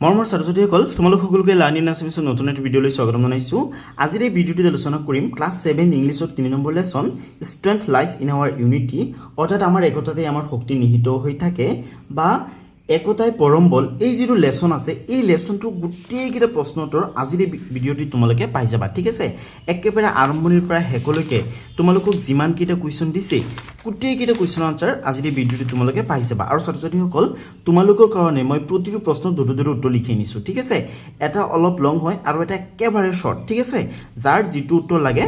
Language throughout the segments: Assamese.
মৰমৰ ছাত্ৰ-ছাত্ৰীসকল তোমালোক সকলোকে লাৰ্নিং আছামিছৰ নতুন এটা ভিডিঅ'লৈ স্বাগতম জনাইছোঁ। আজিৰ এই ভিডিঅ'টোত আলোচনা কৰিম ক্লাছ 7 ইংলিছত 3 number lesson strength lies in our unity, অৰ্থাৎ আমাৰ একতাতে আমাৰ শক্তি নিহিত হৈ থাকে বা একতাই পৰম বল। এই যিটো লেসন আছে এই লেসনটো গোটেইকেইটা প্ৰশ্ন উত্তৰ আজিৰ এই ভিডিঅ'টোত তোমালোকে পাই যাবা, ঠিক আছে। একেবাৰে আৰম্ভণিৰ পৰা শেষলৈকে তোমালোকক যিমানকেইটা কুৱেশ্যন দিছে গোটেইকেইটা কুৱেশ্যন আনসাৰ আজিৰ এই ভিডিঅ'টোত তোমালোকে পাই যাবা। আৰু ছাত্ৰ-ছাত্ৰীসকল তোমালোকৰ কাৰণে মই প্ৰতিটো প্ৰশ্ন দুটা উত্তৰ লিখি আনিছোঁ, ঠিক আছে। এটা অলপ লং হয় আৰু এটা একেবাৰে শৰ্ট, ঠিক আছে। যাৰ যিটো উত্তৰ লাগে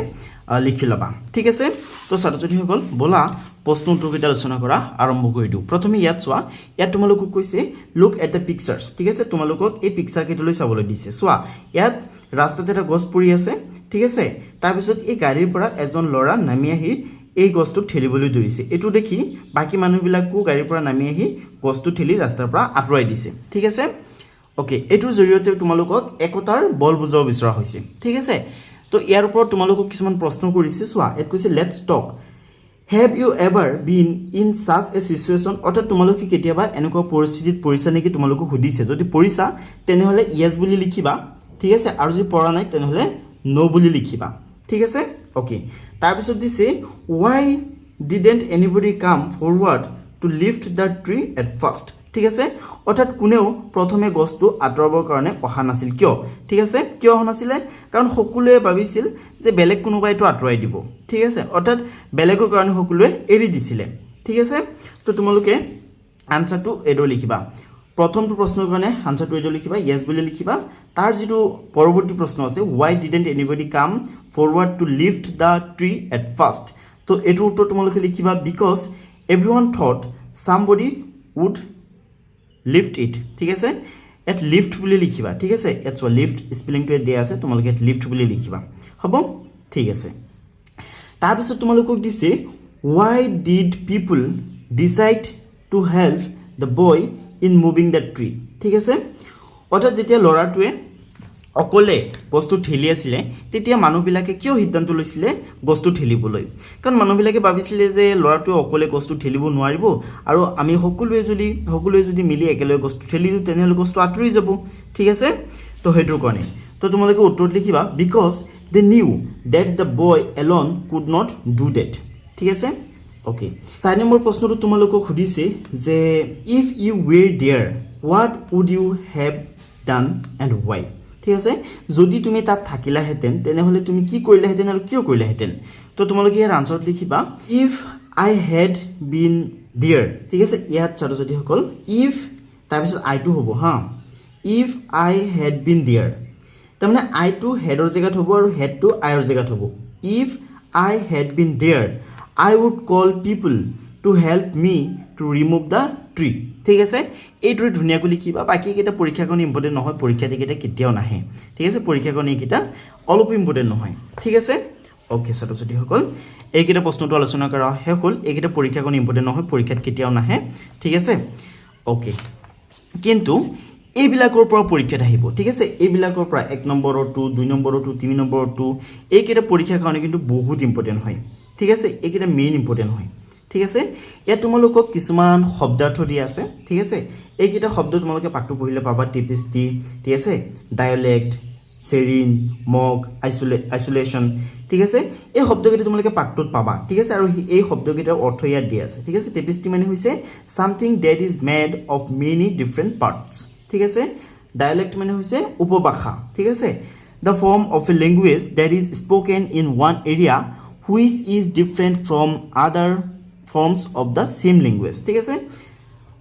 লিখি ল'বা, ঠিক আছে। তো ছাত্ৰ-ছাত্ৰীসকল বলা প্ৰশ্ন উত্তৰকেইটা আলোচনা কৰা আৰম্ভ কৰি দিওঁ। প্ৰথমে ইয়াত চোৱা, ইয়াত তোমালোকক কৈছে লুক এট দ্য পিকচাৰ্ছ, ঠিক আছে। তোমালোকক এই পিকচাৰ কেইটালৈ চাবলৈ দিছে। চোৱা ইয়াত ৰাস্তাত এটা গছ পৰি আছে, ঠিক আছে। তাৰপিছত এই গাড়ীৰ পৰা এজন ল'ৰা নামি আহি এই গছটোক ঠেলিবলৈ ধৰিছে। এইটো দেখি বাকী মানুহবিলাকো গাড়ীৰ পৰা নামি আহি গছটো ঠেলি ৰাস্তাৰ পৰা আঁতৰাই দিছে, ঠিক আছে। অ'কে, এইটোৰ জৰিয়তে তোমালোকক একতাৰ বল বুজাব বিচৰা হৈছে, ঠিক আছে। তো ইয়াৰ ওপৰত তোমালোকক কিছুমান প্ৰশ্ন কৰিছে। চোৱা ইয়াত কৈছে let's talk, have you ever been in such a situation, অৰ্থাৎ তোমালোকে কেতিয়াবা এনেকুৱা পৰিস্থিতিত পৰিছা নেকি তোমালোকক সুধিছে। যদি পৰিছা তেনেহ'লে য়েছ বুলি লিখিবা, ঠিক আছে। আৰু যদি পৰা নাই তেনেহ'লে ন' বুলি লিখিবা, ঠিক আছে। অ'কে, তাৰপিছত দিছে Y didn't anybody come forward to lift the tree at first, ঠিক আছে। অৰ্থাৎ কোনেও প্ৰথমে গছটো আঁতৰাবৰ কাৰণে অহা নাছিল, কিয়, ঠিক আছে। কিয় অহা নাছিলে? কাৰণ সকলোৱে ভাবিছিল যে বেলেগ কোনোবাই এইটো আঁতৰাই দিব, ঠিক আছে। অৰ্থাৎ বেলেগৰ কাৰণে সকলোৱে এৰি দিছিলে, ঠিক আছে। তো তোমালোকে আনচাৰটো এইদৰে লিখিবা। প্ৰথমটো প্ৰশ্নৰ কাৰণে আনচাৰটো এইদৰে লিখিবা, য়েছ বুলি লিখিবা। তাৰ যিটো পৰৱৰ্তী প্ৰশ্ন আছে why didn't anybody come forward to lift the tree at first, তো এইটোৰ উত্তৰ তোমালোকে লিখিবা because everyone thought somebody would lift it, ঠিক আছে। ইয়াত লিফ্ট বুলি লিখিবা, ঠিক আছে। ইয়াত চোৱা লিফ্ট স্পেলিংটো ইয়াত দিয়া আছে, তোমালোকে ইয়াত লিফ্ট বুলি লিখিবা, হ'ব, ঠিক আছে। তাৰপিছত তোমালোকক দিছে Y did people decide to help the boy in moving the tree, ঠিক আছে। অৰ্থাৎ যেতিয়া ল'ৰাটোৱে অকলে গছটো ঠেলি আছিলে তেতিয়া মানুহবিলাকে কিয় সিদ্ধান্ত লৈছিলে গছটো ঠেলিবলৈ? কাৰণ মানুহবিলাকে ভাবিছিলে যে ল'ৰাটোৱে অকলে গছটো ঠেলিব নোৱাৰিব আৰু আমি সকলোৱে যদি মিলি একেলগে গছটো ঠেলি দিওঁ তেনেহ'লে গছটো আঁতৰি যাব, ঠিক আছে। তো সেইটোৰ কাৰণে তো তোমালোকে উত্তৰত লিখিবা because they knew that the boy alone could not do that, ঠিক আছে। অ'কে, 4 নম্বৰ প্ৰশ্নটো তোমালোকক সুধিছে যে if you were there what would you have done and why, ঠিক আছে। যদি তুমি তাত থাকিলাহেঁতেন তেনেহ'লে তুমি কি কৰিলাহেঁতেন আৰু কিয় কৰিলাহেঁতেন? তো তোমালোকে ইয়াৰ আনচাৰত লিখিবা if I had been there, ঠিক আছে। ইয়াত ছাত্ৰ-ছাত্ৰীসকল ইফ তাৰপিছত আইটো হ'ব হা, if I had been there, তাৰমানে আইটো হেডৰ জেগাত হ'ব আৰু হেডটো আইৰ জেগাত হ'ব। If I had been there I would call people to help me to remove the tree, ঠিক আছে। এইটোৱে ধুনীয়াকৈ লিখিবা। বাকীকেইটা পৰীক্ষাকৰণী ইম্পৰ্টেণ্ট নহয়, পৰীক্ষাত এইকেইটা কেতিয়াও নাহে, ঠিক আছে। পৰীক্ষাকৰণী এইকেইটা অলপ ইম্পৰ্টেণ্ট নহয়, ঠিক আছে। অ'কে ছাত্ৰ-ছাত্ৰীসকল, এইকেইটা প্ৰশ্নটো আলোচনা কৰা শেষ হ'ল। এইকেইটা পৰীক্ষাকৰণী ইম্পৰ্টেণ্ট নহয়, পৰীক্ষাত কেতিয়াও নাহে, ঠিক আছে। অ'কে, কিন্তু এইবিলাকৰ পৰা পৰীক্ষাত আহিব, ঠিক আছে। এইবিলাকৰ পৰা 1 নম্বৰৰটো 2 নম্বৰৰটো 3 নম্বৰৰটো এইকেইটা পৰীক্ষাৰ কাৰণে কিন্তু বহুত ইম্পৰ্টেণ্ট হয়, ঠিক আছে। এইকেইটা মেইন ইম্পৰ্টেণ্ট হয়, ঠিক আছে। ইয়াত তোমালোকক কিছুমান শব্দাৰ্থ দিয়া আছে, ঠিক আছে। এইকেইটা শব্দ তোমালোকে পাঠটো পঢ়িলে পাবা। টিপিষ্টি, ঠিক আছে, ডায়লেক্ট, চেৰিন, মগ, আইচলেশ্যন, ঠিক আছে। এই শব্দকেইটা তোমালোকে পাঠটোত পাবা, ঠিক আছে। আৰু এই শব্দকেইটাৰ অৰ্থ ইয়াত দিয়া আছে, ঠিক আছে। টিপিষ্টি মানে হৈছে something that is made of many different parts, ঠিক আছে। ডায়লেক্ট মানে হৈছে উপভাষা, ঠিক আছে। The form of a language that is spoken in one area which is different from other forms of the same language, ঠিক আছে।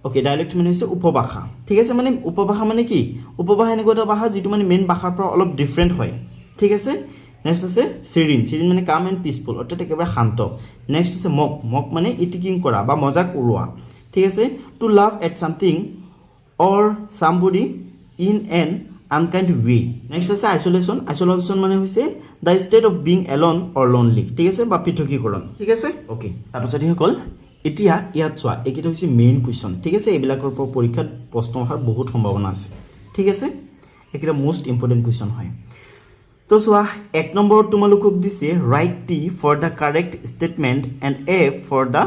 অ'কে, ডাইলেক্ট মানে হৈছে উপভাষা, ঠিক আছে। মানে উপভাষা মানে কি? উপভাষা এনেকুৱা এটা ভাষা যিটো মানে মেইন ভাষাৰ পৰা অলপ ডিফাৰেণ্ট হয়, ঠিক আছে। নেক্সট আছে চেৰিন, চেৰিন মানে কাম এণ্ড পিচফুল, অৰ্থাৎ একেবাৰে শান্ত। নেক্সট আছে মক, মক মানে ইটিকিং কৰা বা মজাক উৰোৱা, ঠিক আছে। To laugh at something or somebody in an unkind way. Next আছে আইচলেশ্যন, আইচলেশ্যন মানে হৈছে the state of being alone or lonely, ঠিক আছে, বা পৃথকীকৰণ, ঠিক আছে। অ'কে ছাত্ৰ-ছাত্ৰীসকল, এতিয়া ইয়াত চোৱা এইকেইটা হৈছে মেইন কুৱেশ্যন, ঠিক আছে। এইবিলাকৰ পৰা পৰীক্ষাত প্ৰশ্ন অহাৰ বহুত সম্ভাৱনা আছে, ঠিক আছে। এইকেইটা মোষ্ট ইম্পৰ্টেণ্ট কুৱেশ্যন হয়। তো চোৱা 1 নম্বৰত তোমালোকক দিছে right T for the correct statement and a for the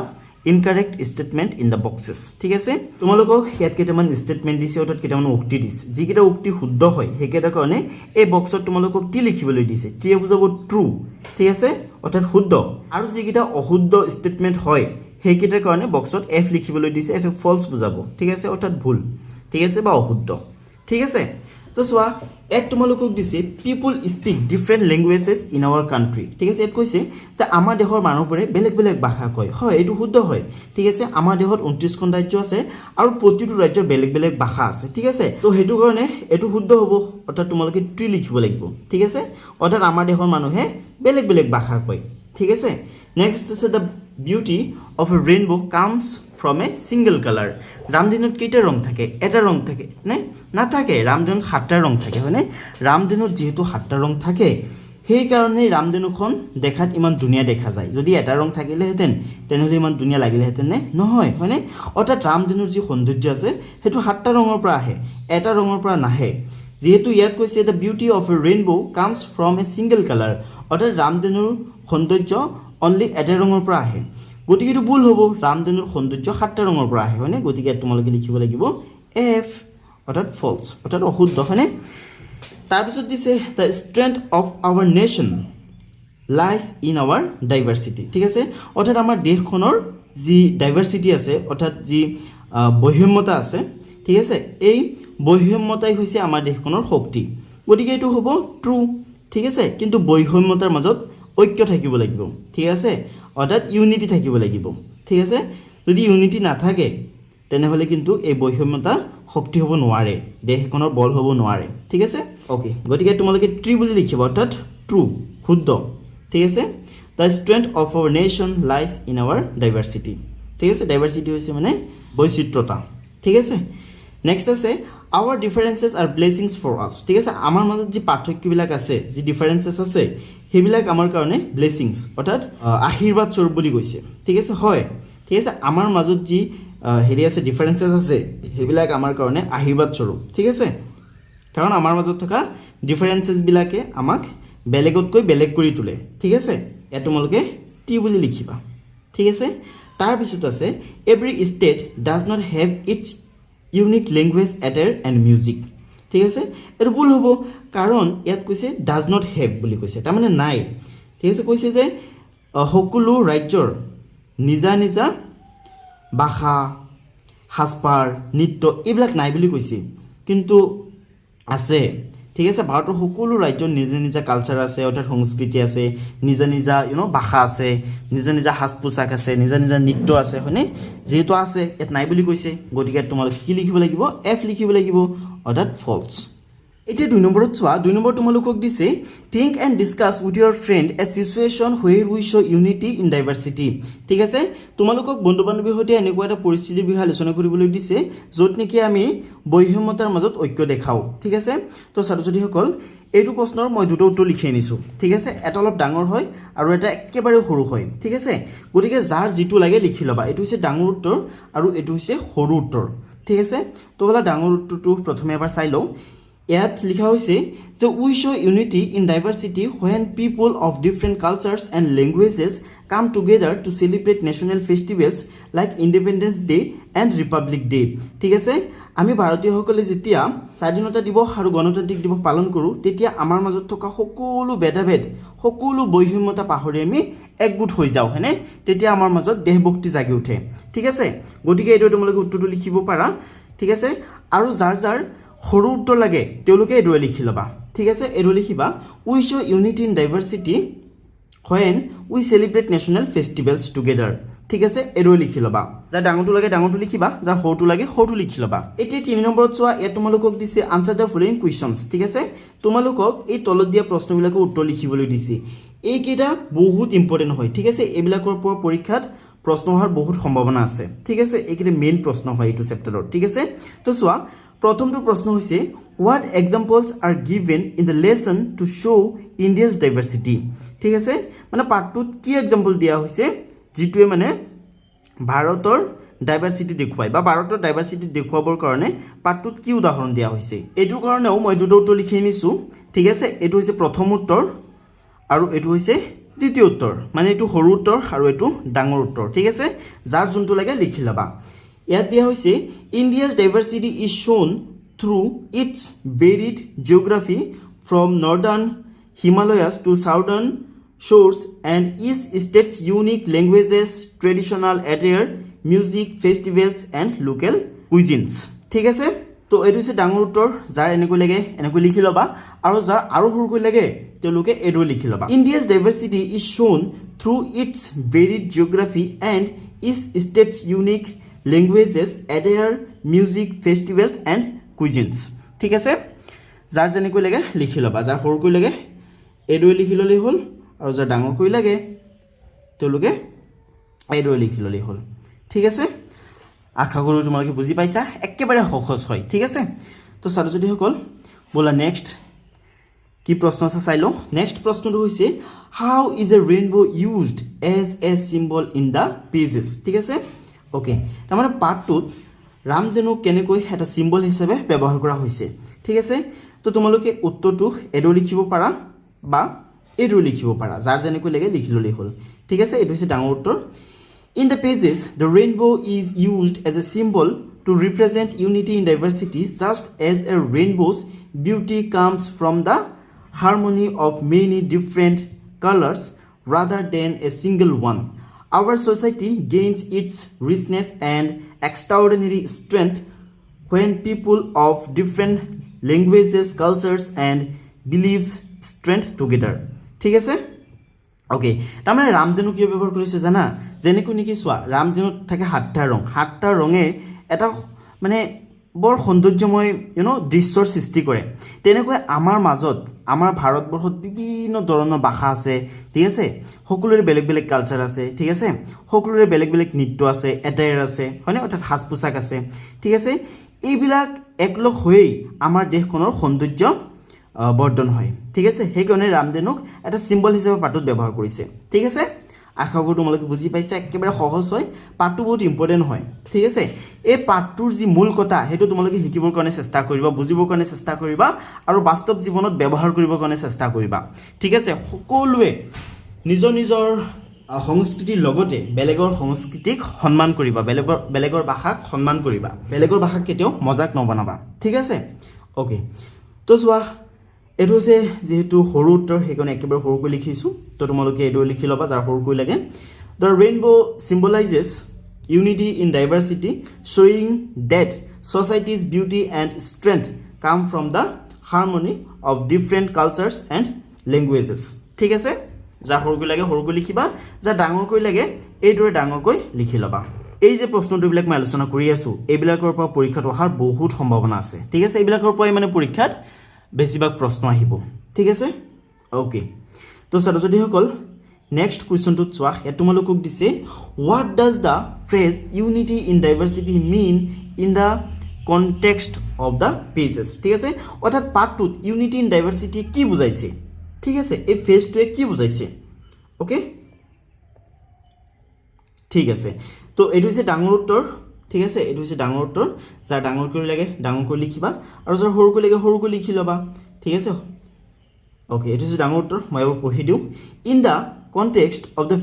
incorrect statement in the boxes ঠিক আছে তোমালোকক ইয়াত কেইটামান ষ্টেটমেণ্ট দিছে অৰ্থাৎ কেইটামান উক্তি দিছে যিকেইটা উক্তি শুদ্ধ হয় সেইকেইটাৰ কাৰণে এই বক্সত তোমালোকক টি লিখিবলৈ দিছে টিয়ে বুজাব ট্ৰু ঠিক আছে অৰ্থাৎ শুদ্ধ আৰু যিকেইটা অশুদ্ধ ষ্টেটমেণ্ট হয় সেইকেইটাৰ কাৰণে বক্সত এফ লিখিবলৈ দিছে এফ ফলছ বুজাব ঠিক আছে অৰ্থাৎ ভুল ঠিক আছে বা অশুদ্ধ ঠিক আছে তো চোৱা এক তোমালোকক দিছে people speak different languages in our country ঠিক আছে ইয়াত কৈছে যে আমাৰ দেশৰ মানুহবোৰে বেলেগ বেলেগ ভাষা কয় হয় এইটো শুদ্ধ হয় ঠিক আছে আমাৰ দেশত 29খন ৰাজ্য আছে আৰু প্ৰতিটো ৰাজ্যৰ বেলেগ বেলেগ ভাষা আছে ঠিক আছে তো সেইটো কাৰণে এইটো শুদ্ধ হ'ব অৰ্থাৎ তোমালোকে ট্ৰি লিখিব লাগিব ঠিক আছে অৰ্থাৎ আমাৰ দেশৰ মানুহে বেলেগ বেলেগ ভাষা কয় ঠিক আছে নেক্সট আছে the beauty of a rainbow comes from a single colour ৰামধেনুত কেইটা ৰং থাকে এটা ৰং থাকে নে নাথাকে ৰামধেনুত 7টা ৰং থাকে হয়নে ৰামধেনুত যেহেতু 7টা ৰং থাকে সেইকাৰণে ৰামধেনুখন দেখাত ইমান ধুনীয়া দেখা যায় যদি এটা ৰং থাকিলেহেঁতেন তেনেহ'লে ইমান ধুনীয়া লাগিলেহেঁতেন নে নহয় হয়নে অৰ্থাৎ ৰামধেনুৰ যি সৌন্দৰ্য আছে সেইটো 7টা ৰঙৰ পৰা আহে এটা ৰঙৰ পৰা নাহে যেহেতু ইয়াত কৈছে the beauty of a rainbow comes from a single colour অৰ্থাৎ ৰামধেনুৰ সৌন্দৰ্য অনলি এটা ৰঙৰ পৰা আহে গতিকে এইটো ভুল হ'ব ৰামধেনুৰ সৌন্দৰ্য 7টা ৰঙৰ পৰা আহে হয়নে গতিকে তোমালোকে লিখিব লাগিব এফ অৰ্থাৎ ফলছ অৰ্থাৎ অশুদ্ধ হয়নে তাৰপিছত দিছে the strength of our nation lies in our diversity ঠিক আছে অৰ্থাৎ আমাৰ দেশখনৰ যি ডাইভাৰ্চিটি আছে অৰ্থাৎ যি বৈষম্যতা আছে ঠিক আছে এই বৈষম্যতাই হৈছে আমাৰ দেশখনৰ শক্তি গতিকে এইটো হ'ব ট্ৰু ঠিক আছে কিন্তু বৈষম্যতাৰ মাজত ঐক্য থাকিব লাগিব ঠিক আছে অৰ্থাৎ ইউনিটি থাকিব লাগিব ঠিক আছে যদি ইউনিটি নাথাকে তেনেহ'লে কিন্তু এই বৈষম্যতা শক্তি হ'ব নোৱাৰে দেশখনৰ বল হ'ব নোৱাৰে ঠিক আছে ওকে গতিকে তোমালোকে ট্ৰি বুলি লিখিবা অৰ্থাৎ ট্ৰু শুদ্ধ ঠিক আছে the strength of our nation lies in our diversity ঠিক আছে ডাইভাৰ্চিটি হৈছে মানে বৈচিত্ৰতা ঠিক আছে নেক্সট আছে our differences are blessings for us ঠিক আছে আমাৰ মাজত যি পাৰ্থক্যবিলাক আছে যি ডিফাৰেঞ্চেছ আছে সেইবিলাক আমাৰ কাৰণে ব্লেছিংছ অৰ্থাৎ আশীৰ্বাদ স্বৰূপ বুলি কৈছে ঠিক আছে হয় ঠিক আছে আমাৰ মাজত যি হেৰি আছে ডিফাৰেঞ্চেছ আছে সেইবিলাক আমাৰ কাৰণে আশীৰ্বাদ স্বৰূপ ঠিক আছে কাৰণ আমাৰ মাজত থকা ডিফাৰেঞ্চেছবিলাকে আমাক বেলেগতকৈ বেলেগ কৰি তোলে ঠিক আছে ইয়াত তোমালোকে টি বুলি লিখিবা ঠিক আছে তাৰপিছত আছে every state does not have its unique language attire and music ঠিক আছে এইটো ভুল হ'ব কাৰণ ইয়াত কৈছে ডাজ নট হেভ বুলি কৈছে তাৰমানে নাই ঠিক আছে কৈছে যে সকলো ৰাজ্যৰ নিজা নিজা ভাষা সাজপাৰ নৃত্য এইবিলাক নাই বুলি কৈছে কিন্তু আছে ঠিক আছে ভাৰতৰ সকলো ৰাজ্যৰ নিজা নিজা কালচাৰ আছে অৰ্থাৎ সংস্কৃতি আছে নিজা নিজা ভাষা আছে নিজা নিজা সাজ পোছাক আছে নিজা নিজা নৃত্য আছে হয়নে যেহেতু আছে ইয়াত নাই বুলি কৈছে গতিকে তোমালোকে কি লিখিব লাগিব এফ লিখিব লাগিব অৰ্থাৎ ফলছ এতিয়া 2 নম্বৰত চোৱা 2 নম্বৰ তোমালোকক দিছে think and discuss with your friend a situation where we show' unity in diversity ঠিক আছে তোমালোকক বন্ধু বান্ধৱীৰ সৈতে এনেকুৱা এটা পৰিস্থিতিৰ বিষয়ে আলোচনা কৰিবলৈ দিছে য'ত নেকি আমি বৈষম্যতাৰ মাজত ঐক্য দেখাওঁ ঠিক আছে তো ছাত্ৰ ছাত্ৰীসকল এইটো প্ৰশ্নৰ মই দুটা উত্তৰ লিখি আনিছোঁ ঠিক আছে এটা অলপ ডাঙৰ হয় আৰু এটা একেবাৰে সৰু হয় ঠিক আছে গতিকে যাৰ যিটো লাগে লিখি ল'বা এইটো হৈছে ডাঙৰ উত্তৰ আৰু এইটো হৈছে সৰু উত্তৰ ঠিক আছে তো বলা ডাঙৰ উত্তৰটো প্ৰথমে এবাৰ চাই লওঁ ইয়াত লিখা হৈছে যে we show' unity in diversity when people of different cultures and languages come together to celebrate national festivals like Independence Day and Republic Day ঠিক আছে আমি ভাৰতীয়সকলে যেতিয়া স্বাধীনতা দিৱস আৰু গণতান্ত্ৰিক দিৱস পালন কৰোঁ তেতিয়া আমাৰ মাজত থকা সকলো ভেদাভেদ সকলো বৈষম্যতা পাহৰি আমি একগোট হৈ যাওঁ হয়নে তেতিয়া আমাৰ মাজত দেশভক্তি জাগি উঠে ঠিক আছে গতিকে এইটো তোমালোকে উত্তৰটো লিখিব পাৰা ঠিক আছে আৰু যাৰ যাৰ সৰু উত্তৰ লাগে তেওঁলোকে এইদৰে লিখি ল'বা ঠিক আছে এইদৰে লিখিবা we show' unity in diversity when we celebrate national festivals together ঠিক আছে এইদৰে লিখি ল'বা যাৰ ডাঙৰটো লাগে ডাঙৰটো লিখিবা যাৰ সৰুটো লাগে সৰুটো লিখি ল'বা এতিয়া 3 নম্বৰত চোৱা ইয়াত তোমালোকক দিছে আনচাৰ দ্য ফলোইং কুৱেশ্যনছ ঠিক আছে তোমালোকক এই তলত দিয়া প্ৰশ্নবিলাকৰ উত্তৰ লিখিবলৈ দিছে এইকেইটা বহুত ইম্পৰ্টেণ্ট হয় ঠিক আছে এইবিলাকৰ পৰা পৰীক্ষাত প্ৰশ্ন হোৱাৰ বহুত সম্ভাৱনা আছে ঠিক আছে এইকেইটা মেইন প্ৰশ্ন হয় এইটো চেপ্টাৰত ঠিক আছে তো চোৱা প্ৰথমটো প্ৰশ্ন হৈছে what examples are given in the lesson to show' India's diversity ঠিক আছে মানে পাৰ্টটোত কি এক্সাম্পল দিয়া হৈছে যিটোৱে মানে ভাৰতৰ ডাইভাৰ্চিটি দেখুৱায় বা ভাৰতৰ ডাইভাৰ্চিটি দেখুৱাবৰ কাৰণে পাৰ্টটোত কি উদাহৰণ দিয়া হৈছে এইটোৰ কাৰণেও মই দুটা উত্তৰ লিখি আনিছোঁ ঠিক আছে এইটো হৈছে প্ৰথম উত্তৰ আৰু এইটো হৈছে দ্বিতীয় উত্তৰ মানে এইটো সৰু উত্তৰ আৰু এইটো ডাঙৰ উত্তৰ ঠিক আছে যাৰ যোনটো লাগে লিখি ল'বা ইয়াত দিয়া হৈছে India's diversity is shown through its varied geography from northern Himalayas to southern shores and each state's unique languages, traditional attire, music, festivals and local cuisines. ঠিক আছে তো এইটো হৈছে ডাঙৰ উত্তৰ যাৰ এনেকৈ লাগে এনেকৈ লিখি ল'বা আৰু যাৰ আৰু সৰুকৈ লাগে তেওঁলোকে এইটো লিখি ল'বা India's diversity is shown through its varied geography and each state's unique languages, attire, music, festivals and cuisines. ঠিক আছে যাৰ যেনেকৈ লাগে লিখি ল'বা যাৰ সৰুকৈ লাগে এইটোৱে লিখি ল'লেই হ'ল আৰু যাৰ ডাঙৰকৈ লাগে তেওঁলোকে এইটোৱে লিখি ল'লেই হ'ল ঠিক আছে আশা কৰোঁ তোমালোকে বুজি পাইছা একেবাৰে সহজ হয় ঠিক আছে তো ছাত্ৰছাত্ৰীসকল ব'লা নেক্সট কি প্ৰশ্ন আছে চাই লওঁ নেক্সট প্ৰশ্নটো হৈছে how is a rainbow used as a symbol in the pages ঠিক আছে অ'কে তাৰমানে পাৰ্টটোত ৰামধেনুক কেনেকৈ এটা চিম্বল হিচাপে ব্যৱহাৰ কৰা হৈছে ঠিক আছে তো তোমালোকে উত্তৰটো এডো লিখিব পাৰা বা এডো লিখিব পাৰা যাৰ যেনেকৈ লাগে লিখি ল'লেই হ'ল ঠিক আছে এইটো হৈছে ডাঙৰ উত্তৰ In the pages, the rainbow is used as a symbol to represent unity in diversity, just as a rainbow's beauty comes from the harmony of many different colors rather than a single one. Our society gains its richness and extraordinary strength when people of different languages, cultures, and beliefs strength together. ঠিক আছে ওকে তাৰমানে ৰামধেনু কিয় ব্যৱহাৰ কৰিছে জানা যেনেকৈ নেকি চোৱা ৰামধেনুত থাকে সাতটা ৰঙে এটা মানে বৰ সৌন্দৰ্যময় দৃশ্যৰ সৃষ্টি কৰে তেনেকৈ আমাৰ মাজত আমাৰ ভাৰতবৰ্ষত বিভিন্ন ধৰণৰ ভাষা আছে ঠিক আছে সকলোৰে বেলেগ বেলেগ কালচাৰ আছে ঠিক আছে সকলোৰে বেলেগ বেলেগ নৃত্য আছে এটায়াৰ আছে হয়নে অৰ্থাৎ সাজ পোছাক আছে ঠিক আছে এইবিলাক একলগ হৈ আমাৰ দেশখনৰ সৌন্দৰ্য বৰ্ধন হয় ঠিক আছে সেইকাৰণে ৰামধেনুক এটা চিম্বল হিচাপে পাৰ্টত ব্যৱহাৰ কৰিছে ঠিক আছে আশা কৰোঁ তোমালোকে বুজি পাইছা একেবাৰে সহজ হয় পাৰ্টটো বহুত ইম্পৰ্টেণ্ট হয় ঠিক আছে এই পাৰ্টটোৰ যি মূল কথা সেইটো তোমালোকে শিকিবৰ কাৰণে চেষ্টা কৰিবা বুজিবৰ কাৰণে চেষ্টা কৰিবা আৰু বাস্তৱ জীৱনত ব্যৱহাৰ কৰিবৰ কাৰণে চেষ্টা কৰিবা ঠিক আছে সকলোৱে নিজৰ নিজৰ সংস্কৃতিৰ লগতে বেলেগৰ সংস্কৃতিক সন্মান কৰিবা বেলেগৰ ভাষাক সন্মান কৰিবা বেলেগৰ ভাষাক কেতিয়াও মজাক নবনাবা ঠিক আছে ওকে তো চোৱা এইটো হৈছে যেহেতু সৰু উত্তৰ সেইকাৰণে একেবাৰে সৰুকৈ লিখিছোঁ তো তোমালোকে এইটো লিখি ল'বা যাৰ সৰুকৈ লাগে the rainbow symbolises unity in diversity শ্বয়িং that society's beauty and strength come from the harmony of different cultures and languages ঠিক আছে যাৰ সৰুকৈ লাগে সৰুকৈ লিখিবা যাৰ ডাঙৰকৈ লাগে এইদৰে ডাঙৰকৈ লিখি ল'বা এই যে প্ৰশ্নটোবিলাক মই আলোচনা কৰি আছোঁ এইবিলাকৰ পৰা পৰীক্ষাত অহাৰ বহুত সম্ভাৱনা আছে ঠিক আছে এইবিলাকৰ পৰাই মানে পৰীক্ষাত বেছিভাগ প্ৰশ্ন আহিব ঠিক আছে ওকে তো ছাত্ৰছাত্ৰীসকল নেক্সট কুৱেশ্যনটোত চোৱা ইয়াত তোমালোকক দিছে what does the phrase unity in diversity mean in the context of the pages ঠিক আছে অৰ্থাৎ পাৰ্টটোত ইউনিটি ইন ডাইভাৰ্চিটি কি বুজাইছে ঠিক আছে এই ফ্ৰেজটোৱে কি বুজাইছে ওকে ঠিক আছে তো এইটো হৈছে ডাঙৰ উত্তৰ ঠিক আছে এইটো হৈছে ডাঙৰ উত্তৰ যাৰ ডাঙৰকৈ লাগে ডাঙৰকৈ লিখিবা আৰু যাৰ সৰুকৈ লাগে সৰুকৈ লিখি ল'বা ঠিক আছে ওকে এইটো হৈছে ডাঙৰ উত্তৰ মই এবাৰ পঢ়ি দিওঁ in the context of the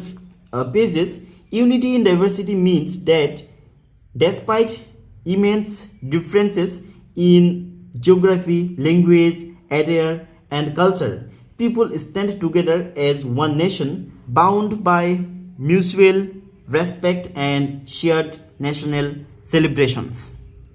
pages unity in diversity means that despite immense differences in geography language attire and culture people stand together as one nation bound by mutual respect and shared national celebrations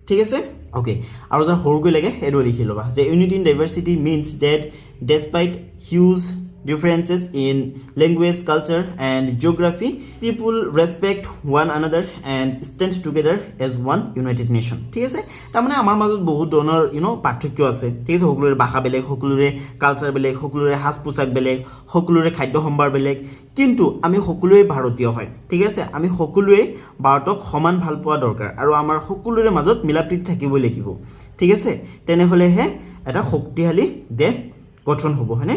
ঠিক আছে ওকে আৰু যাৰ সৰুকৈ লাগে এইটো লিখি ল'বা যে unity in diversity means that despite huge differences in language, culture and geography, people respect one another and stand together as one united nation. ঠিক আছে তাৰমানে আমাৰ মাজত বহুত ধৰণৰ পাৰ্থক্য আছে ঠিক আছে সকলোৰে ভাষা বেলেগ সকলোৰে কালচাৰ বেলেগ সকলোৰে সাজ পোছাক বেলেগ সকলোৰে খাদ্য সম্ভাৰ বেলেগ কিন্তু আমি সকলোৱে ভাৰতীয় হয় ঠিক আছে আমি সকলোৱে ভাৰতক সমান ভাল পোৱা দৰকাৰ আৰু আমাৰ সকলোৰে মাজত মিলাপ্ৰীতি থাকিবই লাগিব ঠিক আছে তেনেহ'লেহে এটা শক্তিশালী দেশ গঠন হ'ব হয়নে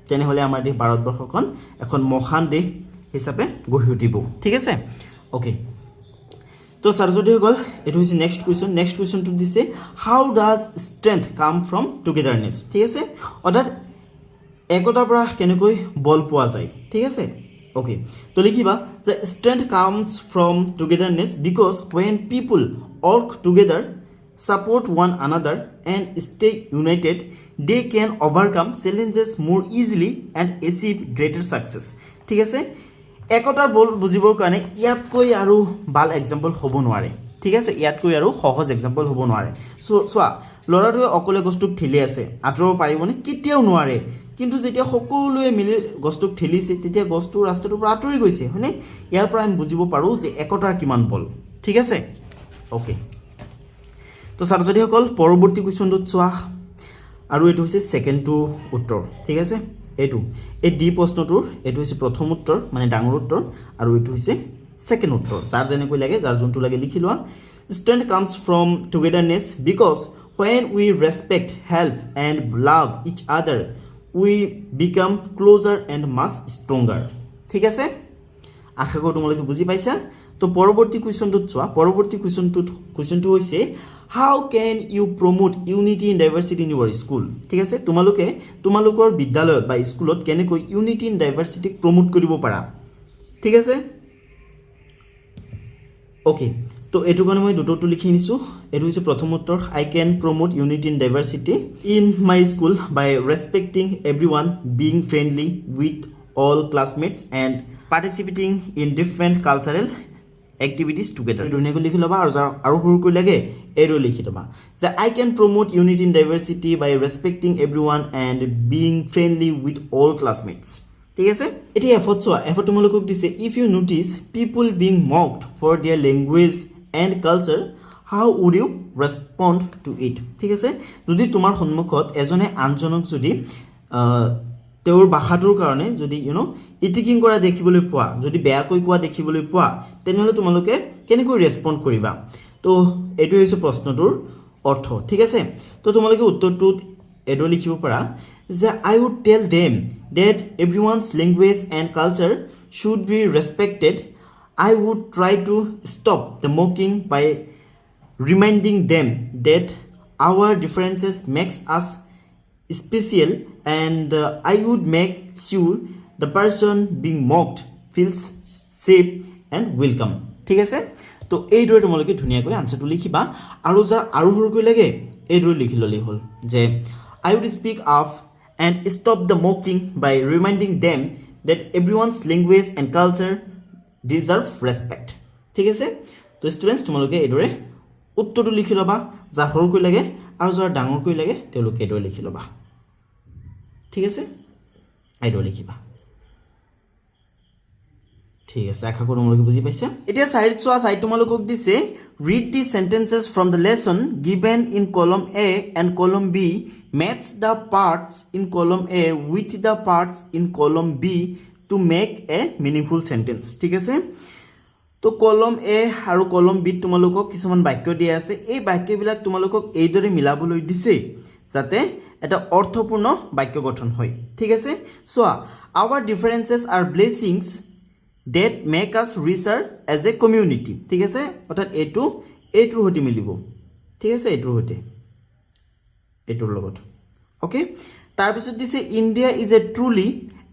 তেনেহ'লে আমাৰ দেশ ভাৰতবৰ্ষখন এখন মহান দেশ হিচাপে গঢ়ি উঠিব ঠিক আছে ওকে তো ছাত্ৰছাত্ৰীসকল এইটো হৈছে নেক্সট কুৱেশ্যনটো দিছে হাউ ডাজ ষ্ট্ৰেংথ কাম ফ্ৰম টুগেডাৰনেছ ঠিক আছে অৰ্থাৎ একতাৰ পৰা কেনেকৈ বল পোৱা যায় ঠিক আছে ওকে তো লিখিবা যে strength comes from togetherness because when people work together support one another and stay united they can overcome challenges more easily and achieve greater success ঠিক আছে একতাৰ বল বুজিবৰ কাৰণে ইয়াতকৈ আৰু ভাল এক্সাম্পল হ'ব নোৱাৰে ঠিক আছে ইয়াতকৈ আৰু সহজ এক্সাম্পল হ'ব নোৱাৰে চোৱা লৰাটোৱে অকলে গছটোক ঠেলি আছে আঁতৰাব পাৰিবনে কেতিয়াও নোৱাৰে কিন্তু যেতিয়া সকলোৱে মিলি গছটোক ঠেলিছে তেতিয়া গছটো ৰাস্তাটোৰ পৰা আঁতৰি গৈছে হয়নে ইয়াৰ পৰা আমি বুজিব পাৰো যে একতাৰ কিমান বল ঠিক আছে ওকে তো ছাত্ৰ-ছাত্ৰীসকল পৰৱৰ্তী কুৱেশ্যনটোত চোৱা আৰু এটো হৈছে সেকেন্ডটো উত্তৰ ঠিক আছে এটো এই ডি প্ৰশ্নটোৰ এটো হৈছে প্ৰথম উত্তৰ মানে ডাঙৰ উত্তৰ আৰু এটো হৈছে সেকেন্ড উত্তৰ যাৰ যেনেকৈ লাগে যাৰ যোনটো লাগে লিখি লোৱা strength comes from togetherness because when we respect help and love each other we become closer and much stronger ঠিক আছে আশা কৰো তোমালোকে বুজি পাইছা তো পৰৱৰ্তী কুৱেশ্যনটোত চোৱা পৰৱৰ্তী কুৱেশ্যনটো হৈছে how can you promote unity and diversity in your school ঠিক আছে তোমালোকৰ বিদ্যালয়ত বা স্কুলত কেনেকৈ unity and diversity প্ৰমোট কৰিব পাৰা ঠিক আছে ওকে তো এটো কাৰণে মই দুটোটো লিখি নিছো এটো হৈছে প্ৰথম উত্তৰ I can promote unity and diversity in my school by respecting everyone being friendly with all classmates and participating in different cultural activities together ধুনীয়াকৈ লিখি লবা আৰু সৰুকৈ লাগে এৰো লিখি লবা যে I can promote unity and diversity by respecting everyone and being friendly with all classmates ঠিক আছে এটি এফৰ্ট চোৱা এফৰ্ট তোমালোকক দিছে if you notice people being mocked for their language and culture how would you respond to it ঠিক আছে যদি তোমাৰ সন্মুখত এজনে আনজনক যদি তেওঁৰ ভাষাটোৰ কাৰণে যদি ইটিকিং কৰা দেখিবলৈ পোৱা যদি বেয়াকৈ কোৱা দেখিবলৈ পোৱা তেনেহলে তোমালোকে কেনেকৈ ৰেসপন্ড কৰিবা তো এটো হৈছে প্ৰশ্নটোৰ অৰ্থ ঠিক আছে তো তোমালোকে উত্তৰটো এডো লিখিব পাৰা যে I would tell them that everyone's language and culture should be respected I would try to stop the mocking by reminding them that our differences makes us special and I would make sure the person being mocked feels safe and welcome ঠিক আছে তো এই দৰে তোমালোকে ধুনীয়াকৈ আনসাৰটো লিখিবা আৰু যাৰ আৰু সৰুকৈ লাগে এই দৰে লিখি ললি হল যে I would speak up and stop the mocking by reminding them that everyone's language and culture deserve respect ঠিক আছে তো স্টুডেন্টস তোমালোকে এই দৰে উত্তৰটো লিখি লবা যাৰ সৰুকৈ লাগে আৰু যাৰ ডাঙৰকৈ লাগে তেওঁলোকে এই দৰে লিখি লবা ঠিক আছে এই দৰে লিখিবা ঠিক আছে আশা কৰো তোমালোকে বুজি পাইছা এতিয়া সাইড চোৱা সাইড তোমালোকক দিছে read the sentences from the lesson given in column A and column B match the parts in column A with the parts in column B to make a meaningful sentence ঠিক আছে তো column A আৰু column B তোমালোকক কিছুমান বাক্য দিয়া আছে এই বাক্যবিলাক তোমালোকক এই দৰে মিলাবলৈ দিছে যাতে এটা অৰ্থপূৰ্ণ বাক্য গঠন হয় ঠিক আছে so our differences are blessings that make us richer as a community ঠিক আছে অৰ্থাৎ এইটোৰ হতে মিলিব ঠিক আছে এইটোৰ লগত ওকে তাৰ পিছত দিছে India is a truly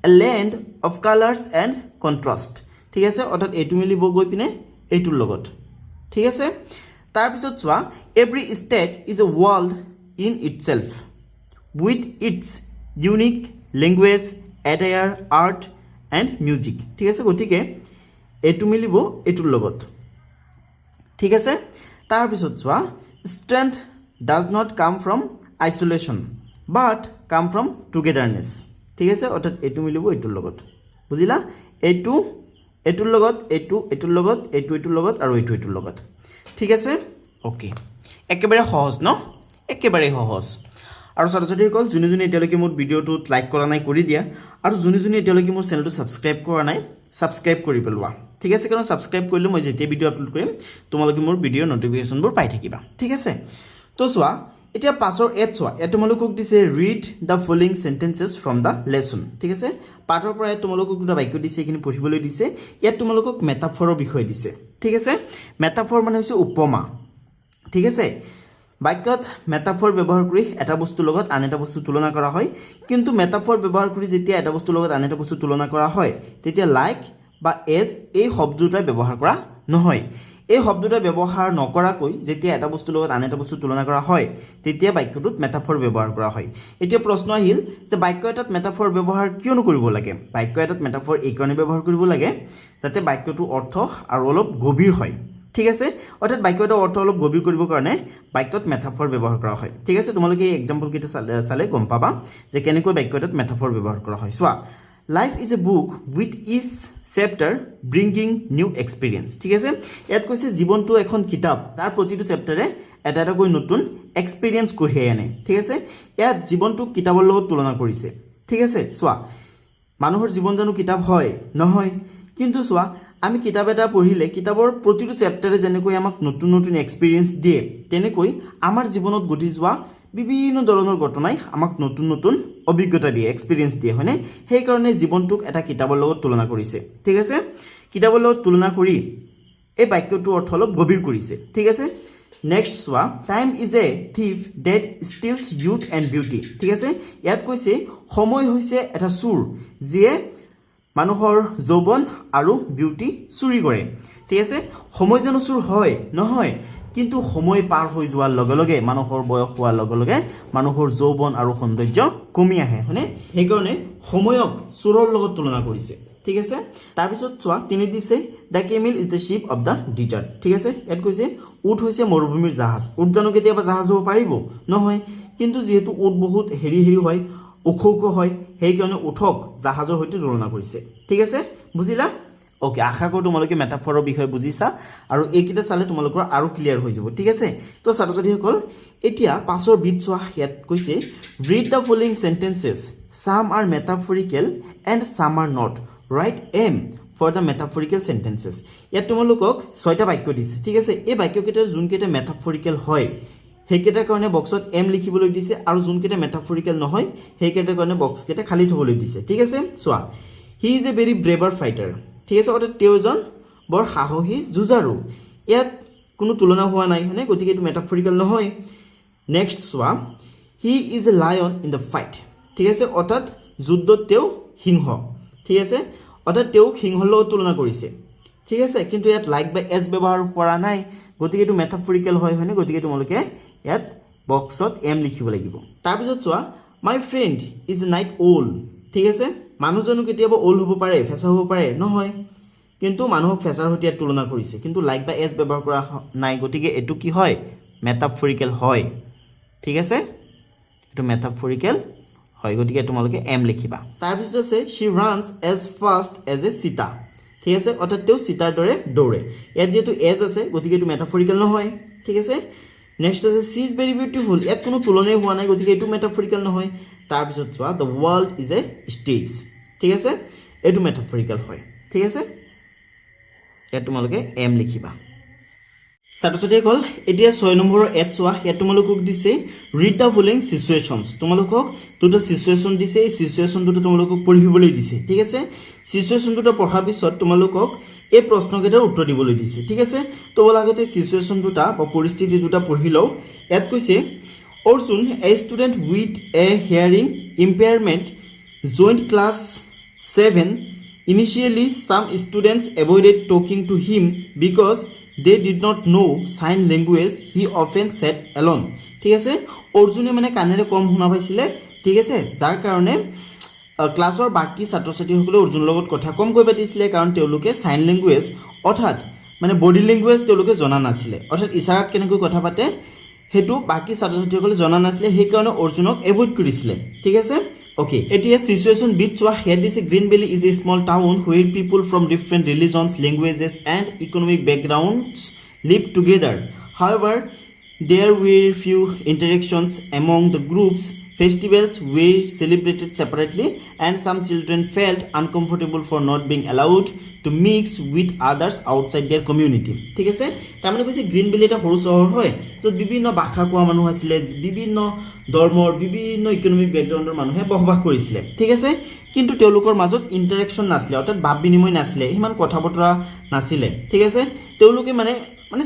a land of colors and contrast ঠিক আছে অৰ্থাৎ এইটো মিলিব গৈ পিনে এইটোৰ লগত ঠিক আছে তাৰ পিছত চোৱা every state is a world in itself with its unique language attire art and music ঠিক আছে গতিকে এটো মিলিব এটোৰ লগত ঠিক আছে তাৰ পিছত চোৱা strength does not come from isolation but come from togetherness ঠিক আছে অৰ্থাৎ এটো মিলিব এটোৰ লগত বুজিলা এটোৰ লগত এটোৰ লগত এটোৰ লগত আৰু এটোৰ লগত ঠিক আছে ওকে একেবাৰে সহজ ন একেবাৰে সহজ আৰু ছাত্ৰ-ছাত্ৰীসকল যোনে এতিয়ালৈকে মোৰ ভিডিওটো লাইক কৰা নাই কৰি দিয়া আৰু যোনে এতিয়ালৈকে মোৰ চেনেলটো সাবস্ক্ৰাইব কৰা নাই সাবস্ক্ৰাইব কৰি পেলোৱা ঠিক আছে কাৰণ সাবস্ক্ৰাইব কৰিলে মই যেতিয়া ভিডিও আপলোড কৰিম তোমালোকে মোৰ ভিডিও নোটিফিকেশনবোৰ পাই থাকিবা ঠিক আছে তো চোৱা এতিয়া পাছৰ এট চোৱা এট তোমালোকক দিছে read the following sentences from the lesson ঠিক আছে পাঠৰ পৰা তোমালোকক দুটা বাক্য দিছে এখিনি পঢ়িবলৈ দিছে ইয়াত তোমালোকক মেটাফৰৰ বিষয় দিছে ঠিক আছে মেটাফৰ মানে হৈছে উপমা ঠিক আছে বাক্যত মেটাফৰ ব্যৱহাৰ কৰি এটা বস্তুৰ লগত আন এটা বস্তু তুলনা কৰা হয় কিন্তু মেটাফৰ ব্যৱহাৰ কৰি যেতিয়া এটা বস্তুৰ লগত আন এটা বস্তু তুলনা কৰা হয় তেতিয়া লাইক বা এজ এই শব্দটা ব্যৱহাৰ কৰা নহয় এই শব্দটা ব্যৱহাৰ নকৰাকৈ যেতিয়া এটা বস্তুৰ লগত আন এটা বস্তু তুলনা কৰা হয় তেতিয়া বাক্যটোত মেটাফৰ ব্যৱহাৰ কৰা হয় এতিয়া প্ৰশ্ন আহিল যে বাক্য এটাত মেটাফৰ ব্যৱহাৰ কিয় নকৰিব লাগে বাক্য এটাত মেটাফৰ এই কাৰণে ব্যৱহাৰ কৰিব লাগে যাতে বাক্যটোৰ অৰ্থ আৰু অলপ গভীৰ হয় ঠিক আছে অৰ্থাৎ বাক্য এটাৰ অৰ্থ অলপ গভীৰ কৰিবৰ কাৰণে বাক্যত মেটাফৰ ব্যৱহাৰ কৰা হয় ঠিক আছে তোমালোকে এই এক্সাম্পল কেইটা চালে গম পাবা যে কেনেকৈ বাক্য এটাত মেটাফৰ ব্যৱহাৰ কৰা হয় চোৱা life is a book with its chapter bringing new experience ঠিক আছে ইয়াত কৈছে জীৱনটো এখন কিতাপ যাৰ প্ৰতিটো চেপ্টাৰে এটা এটাকৈ নতুন এক্সপিৰিয়েঞ্চ কঢ়িয়াই আনে ঠিক আছে ইয়াত জীৱনটো কিতাপৰ লগত তুলনা কৰিছে ঠিক আছে চোৱা মানুহৰ জীৱন জানো কিতাপ হয় নহয় কিন্তু চোৱা আমি কিতাপ এটা পঢ়িলে কিতাপৰ প্ৰতিটো চেপ্টাৰে যেনেকৈ আমাক নতুন নতুন এক্সপিৰিয়েঞ্চ দিয়ে তেনেকৈ আমাৰ জীৱনত ঘটি যোৱা বিভিন্ন ধৰণৰ ঘটনাই আমাক নতুন নতুন অভিজ্ঞতা দিয়ে এক্সপিৰিয়েঞ্চ দিয়ে হয়নে সেই কাৰণে জীৱনটোক এটা কিতাপৰ লগত তুলনা কৰিছে ঠিক আছে কিতাপৰ লগত তুলনা কৰি এই বাক্যটোৰ অৰ্থ অলপ গভীৰ কৰিছে ঠিক আছে নেক্সট চোৱা time is a thief that steals youth and beauty ঠিক আছে ইয়াত কৈছে সময় হৈছে এটা চোৰ যিয়ে মানুহৰ যৌৱন আৰু বিউটি চুৰি কৰে ঠিক আছে সময় জানো চুৰ হয় নহয় কিন্তু সময় পাৰ হৈ যোৱাৰ লগে লগে মানুহৰ বয়স হোৱাৰ লগে লগে মানুহৰ যৌৱন আৰু সৌন্দৰ্য কমি আহে হয়নে সেইকাৰণে সময়ক চোৰৰ লগত তুলনা কৰিছে ঠিক আছে তাৰপিছত চোৱা তিনি দিছে the camel is the ship of the desert ঠিক আছে ইয়াত কৈছে উট হৈছে মৰুভূমিৰ জাহাজ উট জানো কেতিয়াবা জাহাজ হ'ব পাৰিব নহয় কিন্তু যিহেতু উট বহুত হেৰি হয় ওখ হয় সেইকাৰণে উঠক জাহাজৰ সৈতে তুলনা কৰিছে ঠিক আছে বুজিলা ওকে আশা কৰোঁ তোমালোকে মেটাফৰৰ বিষয়ে বুজিছা আৰু এইকেইটা চালে তোমালোকৰ আৰু ক্লিয়াৰ হৈ যাব ঠিক আছে তো ছাত্ৰ ছাত্ৰীসকল এতিয়া পাছৰ বিট চোৱা ইয়াত কৈছে read the following sentences some are metaphorical and some are not write them for the metaphorical sentences ইয়াত তোমালোকক 6টা বাক্য দিছে ঠিক আছে এই বাক্যকেইটাৰ যোনকেইটা মেটাফৰিকেল হয় সেইকেইটাৰ কাৰণে বক্সত এম লিখিবলৈ দিছে আৰু যোনকেইটা মেটাফৰিকেল নহয় সেইকেইটাৰ কাৰণে বক্সকেইটা খালী থবলৈ দিছে ঠিক আছে চোৱা he is a very braver fighter ঠিক আছে অৰ্থাৎ তেওঁ এজন বৰ সাহসী যুঁজাৰু ইয়াত কোনো তুলনা হোৱা নাই হয়নে গতিকে এইটো মেটাফৰিকেল নহয় নেক্সট চোৱা he is a lion in the fight ঠিক আছে অৰ্থাৎ যুদ্ধত তেওঁ সিংহ ঠিক আছে অৰ্থাৎ তেওঁক সিংহৰ লগত তুলনা কৰিছে ঠিক আছে কিন্তু ইয়াত লাইক বা এজ ব্যৱহাৰ কৰা নাই গতিকে এইটো মেটাফৰিকেল হয় হয়নে গতিকে তোমালোকে ইয়াত বক্সত এম লিখিব লাগিব তাৰপিছত চোৱা my friend is a night ওল ঠিক আছে মানুহজনো কেতিয়াবা ওল হ'ব পাৰে ফেঁচা হ'ব পাৰে নহয় কিন্তু মানুহক ফেঁচাৰ সৈতে ইয়াত তুলনা কৰিছে কিন্তু লাইক বা এজ ব্যৱহাৰ কৰা নাই গতিকে এইটো কি হয় মেটাফৰিকেল হয় ঠিক আছে এইটো মেটাফৰিকেল হয় গতিকে তোমালোকে এম লিখিবা তাৰপিছত আছে she runs as fast as a cheetah ঠিক আছে অৰ্থাৎ তেওঁ চিতাৰ দৰে দৌৰে ইয়াত যেহেতু এজ আছে গতিকে এইটো মেটাফৰিকেল নহয় ঠিক আছে নেক্সট আছে সি ইজ ভেৰি বিউটিফুল ইয়াত কোনো তুলনাই হোৱা নাই গতিকে এইটো মেটাফৰিকেল নহয় তাৰপিছত চোৱা the world is a stage ঠিক আছে এইটো মেটাফৰিকেল হয় ঠিক আছে ইয়াত তোমালোকে এম লিখিবা ছাত্ৰ ছাত্ৰীসকল এতিয়া 6 নম্বৰৰ এড চোৱা ইয়াত তোমালোকক দিছে ৰিড দ্য ফলোইং সিচুৱেশ্যনছ তোমালোকক দুটা সিচুৱেশ্যন দিছে এই সিচুৱেশ্যন দুটা তোমালোকক পঢ়িবলৈ দিছে ঠিক আছে সিচুৱেশ্যন দুটা পঢ়াৰ পিছত তোমালোকক এই প্ৰশ্নকেইটাৰ উত্তৰ দিবলৈ দিছে ঠিক আছে তো বলা আগতে সিচুৱেশ্যন দুটা বা পৰিস্থিতি দুটা পঢ়ি লও ইয়াত কৈছে Arjun a student with a hearing impairment joined class 7 initially some students avoided talking to him because they did not know sign language he often sat alone ঠিক আছে অৰ্জুনে মানে কানেৰে কম শুনা পাইছিলে ঠিক আছে যাৰ কাৰণে ক্লাছৰ বাকি ছাত্ৰ ছাত্ৰীসকলে অৰ্জুনৰ লগত কথা কম কৈ পাতিছিলে কাৰণ তেওঁলোকে সাইন ল্যাঙ্গুৱেজ অৰ্থাৎ মানে বডি ল্যাঙ্গুৱেজ তেওঁলোকে জনা নাছিলে অৰ্থাৎ ইশাৰাত কেনেকৈ কথা পাতে হেতু বাকি ছাত্ৰ ছাত্ৰীসকলে জনা নাছিলে সেই কাৰণে অৰ্জুনক এভয়েড কৰিছিলে ঠিক আছে Okay, এতিয়া situation bit চোৱা here this Green Valley is a small town where people from different religions, languages and economic backgrounds live together. However, there were few interactions among the groups. Festivals were celebrated separately and some children felt uncomfortable for not being allowed to mix with others outside their community. ঠিক আছে তাৰমানে কৈছে গ্ৰীণ ভেলি এটা সৰু চহৰ হয় য'ত বিভিন্ন ভাষা কোৱা মানুহ আছিল বিভিন্ন ধৰ্মৰ বিভিন্ন ইকোনমিক ব্যাকগ্ৰাউণ্ডৰ মানুহে বসবাস কৰিছিলে ঠিক আছে কিন্তু তেওঁলোকৰ মাজত ইন্টাৰেকশন নাছিলে অৰ্থাৎ ভাৱ বিনিময় নাছিলে ইমান কথা বতৰা নাছিলে ঠিক আছে তেওঁলোকে মানে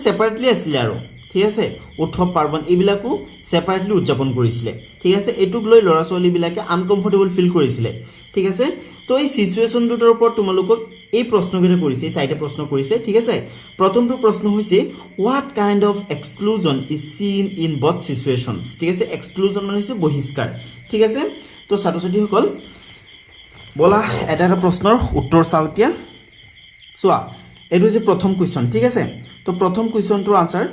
সেপাৰেটলি আছিল আৰু ঠিক আছে উৎসৱ পাৰ্বণ এইবিলাকো সেপাৰেটলি উদযাপন কৰিছিলে ঠিক আছে এটুক লৈ ল'ৰা ছোৱালীবিলাকে আনকমফৰ্টেবল ফিল কৰিছিলে ঠিক আছে তো এই সিচুৱেশ্যনটোৰ ওপৰত তোমালোকক এই প্ৰশ্নকেইটা কৰিছে এই চাৰিটা প্ৰশ্ন কৰিছে ঠিক আছে প্ৰথমটো প্ৰশ্ন হৈছে what kind of exclusion is seen in both situations ঠিক আছে এক্সক্লুজন মানে হৈছে বহিষ্কাৰ ঠিক আছে তো ছাত্ৰ ছাত্ৰীসকল বলা এটা প্ৰশ্নৰ উত্তৰ চাওঁ এতিয়া চোৱা এইটো হৈছে প্ৰথম কুৱেশ্যন ঠিক আছে তো প্ৰথম কুৱেশ্যনটোৰ আনসাৰ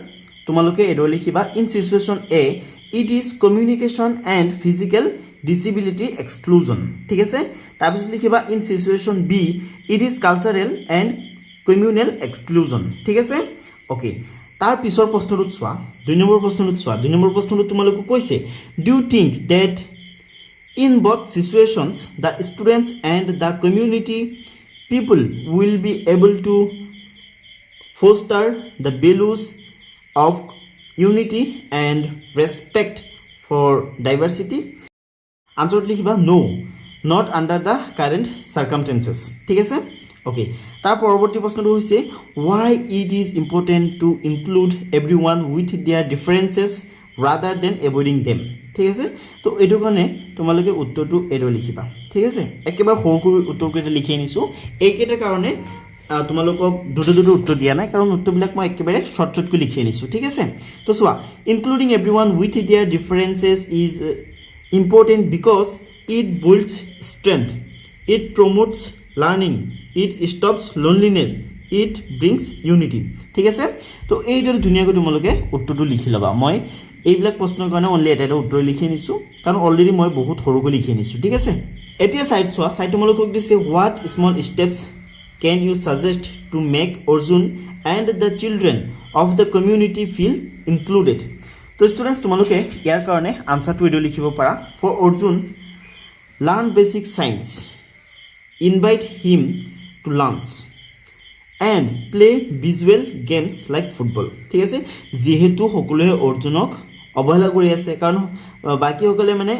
তোমালোকে এডৰ লিখিবা in situation A it is communication and physical disability exclusion ঠিক আছে তাৰপিছত লিখিবা in situation B it is cultural and communal exclusion ঠিক আছে ওকে তাৰ পিছৰ প্ৰশ্নটোত চোৱা 2 নম্বৰ প্ৰশ্নটোত চোৱা 2 নম্বৰ প্ৰশ্নটোত তোমালোকে কৈছে do you think that in both situations the students and the community people will be able to foster the values of unity and respect for diversity answer likhiba no not under the current circumstances ঠিক আছে okay তাৰ পৰৱৰ্তী প্ৰশ্নটো হৈছে why it is important to include everyone with their differences rather than avoiding them ঠিক আছে তো এটো কাৰণে তোমালোকে উত্তৰটো এৰো লিখিবা ঠিক আছে একেবাৰে সৰু উত্তৰকেইটা লিখি আনিছো এইকেইটাৰ কাৰণে তোমালোকক দুটো উত্তৰ দিয়া নাই কাৰণ উত্তৰবিলাক মই একেবাৰে শৰ্টকৈ লিখি আনিছো ঠিক আছে তো চোৱা including everyone with their differences is important because it builds strength it promotes learning it stops loneliness it brings unity ঠিক আছে তো এইদৰে ধুনীয়াকৈ তোমালোকে উত্তৰটো লিখি লবা মই এইবিলাক প্ৰশ্নৰ কাৰণে অনলি এটা উত্তৰ লিখি নিছো কাৰণ অলৰেডি মই বহুত সৰুকৈ লিখি নিছো ঠিক আছে এতিয়া সাইড চোৱা সাইড তোমালোকক দিছে what small steps can you suggest to make Arjun and the children of the community feel included তো স্টুডেন্টস তোমালোকে ইয়াৰ কাৰণে আনসাৰটো এডো লিখিব পাৰা for Arjun learn basic science invite him to lunch and play visual games like football ঠিক আছে যেহেতু সকলোৱে অৰ্জুনক অবহেলা কৰি আছে কাৰণ বাকি সকলে মানে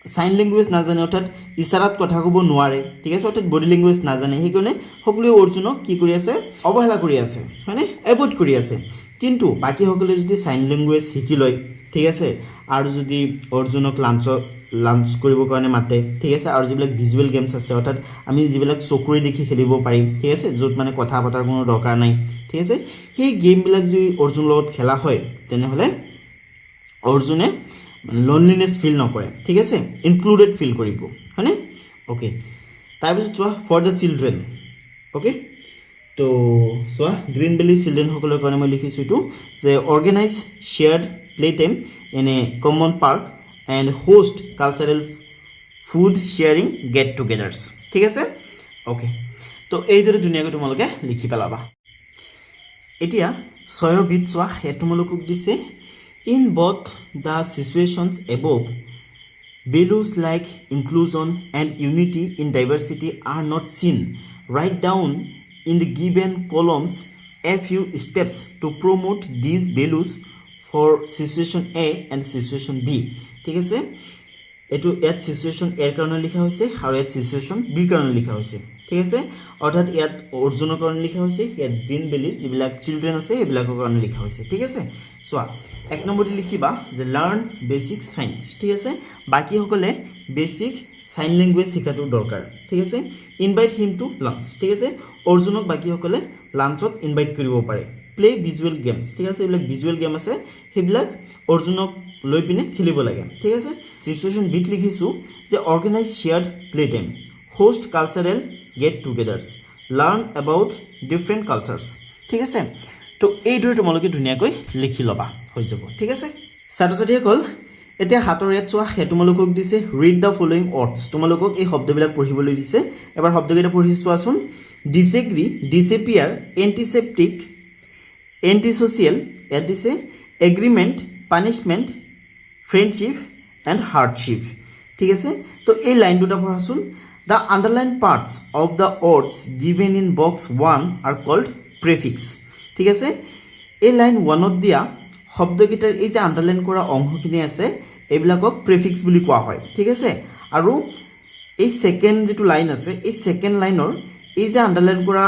সাইন ল্যাঙ্গুয়েজ না জানে অৰ্থাৎ ইশাৰাত কথা কব নোৱাৰে ঠিক আছে অৰ্থাৎ বডি ল্যাঙ্গুয়েজ না জানে সেইকাৰণে সকলোৱে অৰ্জুনক কি কৰি আছে অবহেলা কৰি আছে মানে এভয়েড কৰি আছে কিন্তু বাকি সকলে যদি সাইন ল্যাঙ্গুয়েজ শিকি লয় ঠিক আছে আৰু যদি অৰ্জুনক লাঞ্চ কৰিব কাৰণে মাতে ঠিক আছে আৰু যিবিলাক ভিজুৱেল গেমছ আছে অৰ্থাৎ আমি যিবিলাক চকুৰে দেখি খেলিব পাৰিম ঠিক আছে য'ত মানে কথা পতাৰ কোনো দৰকাৰ নাই ঠিক আছে সেই গেমবিলাক যদি অৰ্জুন লগত খেলা হয় তেনেহলে অৰ্জুনে loneliness feel নকৰে ঠিক আছে ইনক্লুডেড ফিল কৰিব হয়নে ওকে তাৰপিছত চোৱা ফৰ দ্য চিলড্ৰেন ওকে তো চোৱা গ্ৰীণ ভেলি চিলড্ৰেন সকলৰ কাৰণে মই লিখিছো এইটো যে organise shared play time in a common park and host cultural food sharing get togethers ঠিক আছে ওকে তো এইদৰে ধুনীয়াকৈ তোমালোকে লিখি পেলাবা এতিয়া 6 বিট চোৱা হে তোমালোকক দিছে In both the situations above, values like inclusion and unity in diversity are not seen. Write down in the given columns a few steps to promote these values for situation A and situation B. ঠিক আছে এটো এট সিচুৱেশ্যন এৰ কাৰণে লিখা হৈছে আৰু এট সিচুৱেশ্যন বি কাৰণে লিখা হৈছে ঠিক আছে অৰ্থাৎ ইয়াত অৰ্জুনৰ কাৰণে লিখা হৈছে ইয়াত গ্ৰীণ ভেলিৰ যিবিলাক চিলড্ৰেন আছে এইবিলাকৰ কাৰণে লিখা হৈছে ঠিক আছে চোৱা এক নম্বৰতে লিখিবা যে লাৰ্ণ বেসিক সায়েন্স ঠিক আছে বাকি সকলে বেসিক সাইন ল্যাঙ্গুয়েজ শিকাটো দৰকাৰ ঠিক আছে ইনভাইট হিম টু লাঞ্চ ঠিক আছে অৰ্জুনক বাকি সকলে লাঞ্চত ইনভাইট কৰিব পাৰে প্লে ভিজুৱেল গেমছ ঠিক আছে এইবিলাক ভিজুৱেল গেম আছে সেইবিলাক অৰ্জুনক লৈ পিনে খেলিব লাগে ঠিক আছে সিচুৱেশ্যন বিট লিখিছো যে organise shared play time host cultural get togethers learn about different cultures ঠিক আছে তো এইদৰে তোমালোকে ধুনীয়াকৈ লিখি লবা হৈ যাব ঠিক আছে ছাত্ৰ ছাত্ৰীসকল এতিয়া হাতৰ ইয়াত চোৱা হে তোমালোকক দিছে ৰিড দ্য ফলোইং ৱৰ্ডছ তোমালোকক এই শব্দবিলাক পঢ়িবলৈ দিছে এবাৰ শব্দকেইটা পঢ়ি চোৱাচোন ডিসএগ্ৰি ডিসএপিয়াৰ এন্টিসেপ্টিক এন্টিসোশিয়েল ইয়াত দিছে agreement punishment friendship and hardship ঠিক আছে তো এই লাইন দুটা পঢ়াচোন the underline parts of the words given in box 1 are called prefix ঠিক আছে এই লাইন 1ত দিয়া শব্দকেইটাৰ এই যে আণ্ডাৰলাইন কৰা অংশখিনি আছে এইবিলাকক প্ৰেফিক্স বুলি কোৱা হয় ঠিক আছে আৰু এই সেকেন্ড যেটো লাইন আছে এই সেকেন্ড লাইনৰ এই যে আণ্ডাৰলাইন কৰা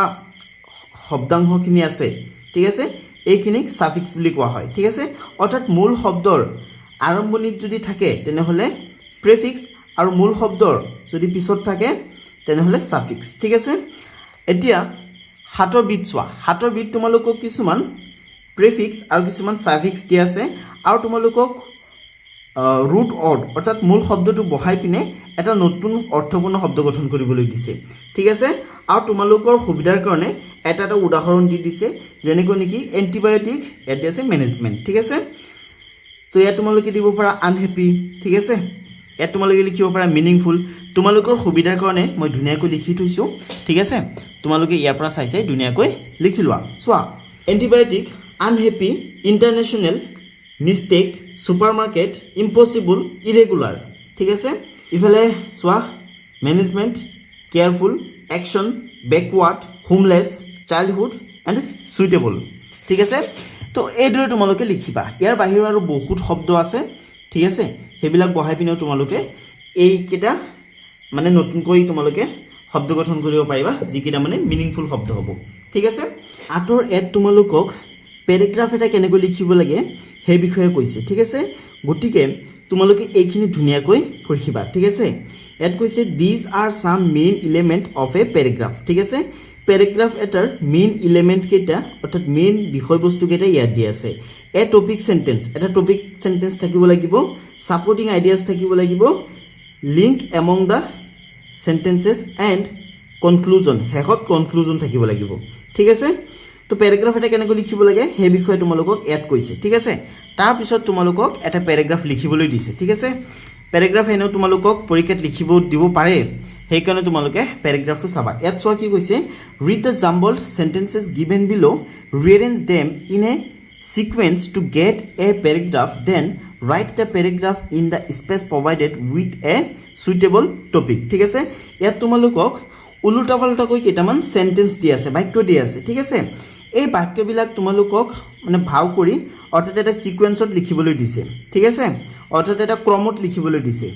শব্দাংশখিনি আছে ঠিক আছে এইখিনিক সাফিক্স বুলি কোৱা হয় ঠিক আছে অৰ্থাৎ মূল শব্দৰ আৰম্ভণিত যদি থাকে তেনেহলে প্ৰেফিক্স আৰু মূল শব্দৰ যদি পিছত থাকে তেনেহলে সাফিক্স ঠিক আছে এতিয়া হাতৰ বিট চোৱা হাতৰ বিট তোমালোকক কিছুমান প্ৰেফিক্স আৰু কিছুমান সাফিক্স দিয়া আছে আৰু তোমালোকক ৰুট অৰ্ড অৰ্থাৎ মূল শব্দটো বহাই পিনে এটা নতুন অৰ্থপূৰ্ণ শব্দ গঠন কৰিবলৈ দিছে ঠিক আছে আৰু তোমালোকৰ সুবিধাৰ কাৰণে এটা উদাহৰণ দি দিছে যেনেকৈ নেকি এন্টিবায়োটিক এট আছে মেনেজমেন্ট ঠিক আছে তো ইয়াত তোমালোকে দিব পাৰা আনহ্যাপি ঠিক আছে ইয়াত তোমালোকে লিখিব পাৰা মিনিংফুল তোমালোকৰ সুবিধাৰ কাৰণে মই ধুনীয়াকৈ লিখি থৈছো ঠিক আছে তোমালোকে ইয়াৰ পৰা চাই চাই ধুনীয়াকৈ লিখি লোৱা চোৱা antibiotic unhappy international mistake supermarket impossible irregular ঠিক আছে ইফালে চোৱা management careful action backward homeless childhood and suitable ঠিক আছে তো এইদৰে তোমালোকে লিখিবা ইয়াৰ বাহিৰে আৰু বহুত শব্দ আছে ঠিক আছে সেইবিলাক বহাই পিনেও তোমালোকে এইকেইটা মানে নতুনকৈ তোমালোকে শব্দ গঠন কৰিব পাৰিবা যিকেইটা মানে মিনিংফুল শব্দ হ'ব ঠিক আছে আতৰ এড তোমালোকক পেৰাগ্ৰাফ এটা কেনেকৈ লিখিব লাগে সেই বিষয়ে কৈছে ঠিক আছে গতিকে তোমালোকে এইখিনি ধুনীয়াকৈ পঢ়িবা ঠিক আছে ইয়াত কৈছে these are sum main element of A paragraph ঠিক আছে পেৰাগ্ৰাফ এটাৰ মেইন এলিমেন্ট কেইটা অৰ্থাৎ মেইন বিষয়বস্তু কেইটা ইয়াত দিয়া আছে এ টপিক সেন্টেন্স এটা টপিক সেন্টেন্স থাকিব লাগিব সাপোৰ্টিং আইডিয়াছ থাকিব লাগিব link among the sentences and conclusion শেষত কনক্লুজন থাকিব লাগিব ঠিক আছে তো পেৰাগ্ৰাফ এটা কেনেকৈ লিখিব লাগে সেই বিষয়ে তোমালোকক এড কৈছে ঠিক আছে তাৰ পিছত তোমালোকক এটা পেৰাগ্ৰাফ লিখিবলৈ দিছে ঠিক আছে পেৰাগ্ৰাফ এনেও তোমালোকক পৰীক্ষাত লিখিব দিব পাৰে সেইকাৰণে তোমালোকে পেৰাগ্ৰাফটো চাবা ইয়াত চোৱা কি কৈছে read the jumbled sentences given below rearrange them in a sequence to get a paragraph then write the paragraph in the space provided with a suitable topic ঠিক আছে ইয়াত তোমালোকক উল্টা পাল্টাকৈ কেইটামান সেন্টেন্স দিয়া আছে বাক্য দিয়া আছে ঠিক আছে এই বাক্যবিলাক তোমালোকক মানে ভাও কৰি অৰ্থাৎ এটা সিকুৱেন্সত লিখিবলৈ দিছে ঠিক আছে অৰ্থাৎ এটা ক্ৰমত লিখিবলৈ দিছে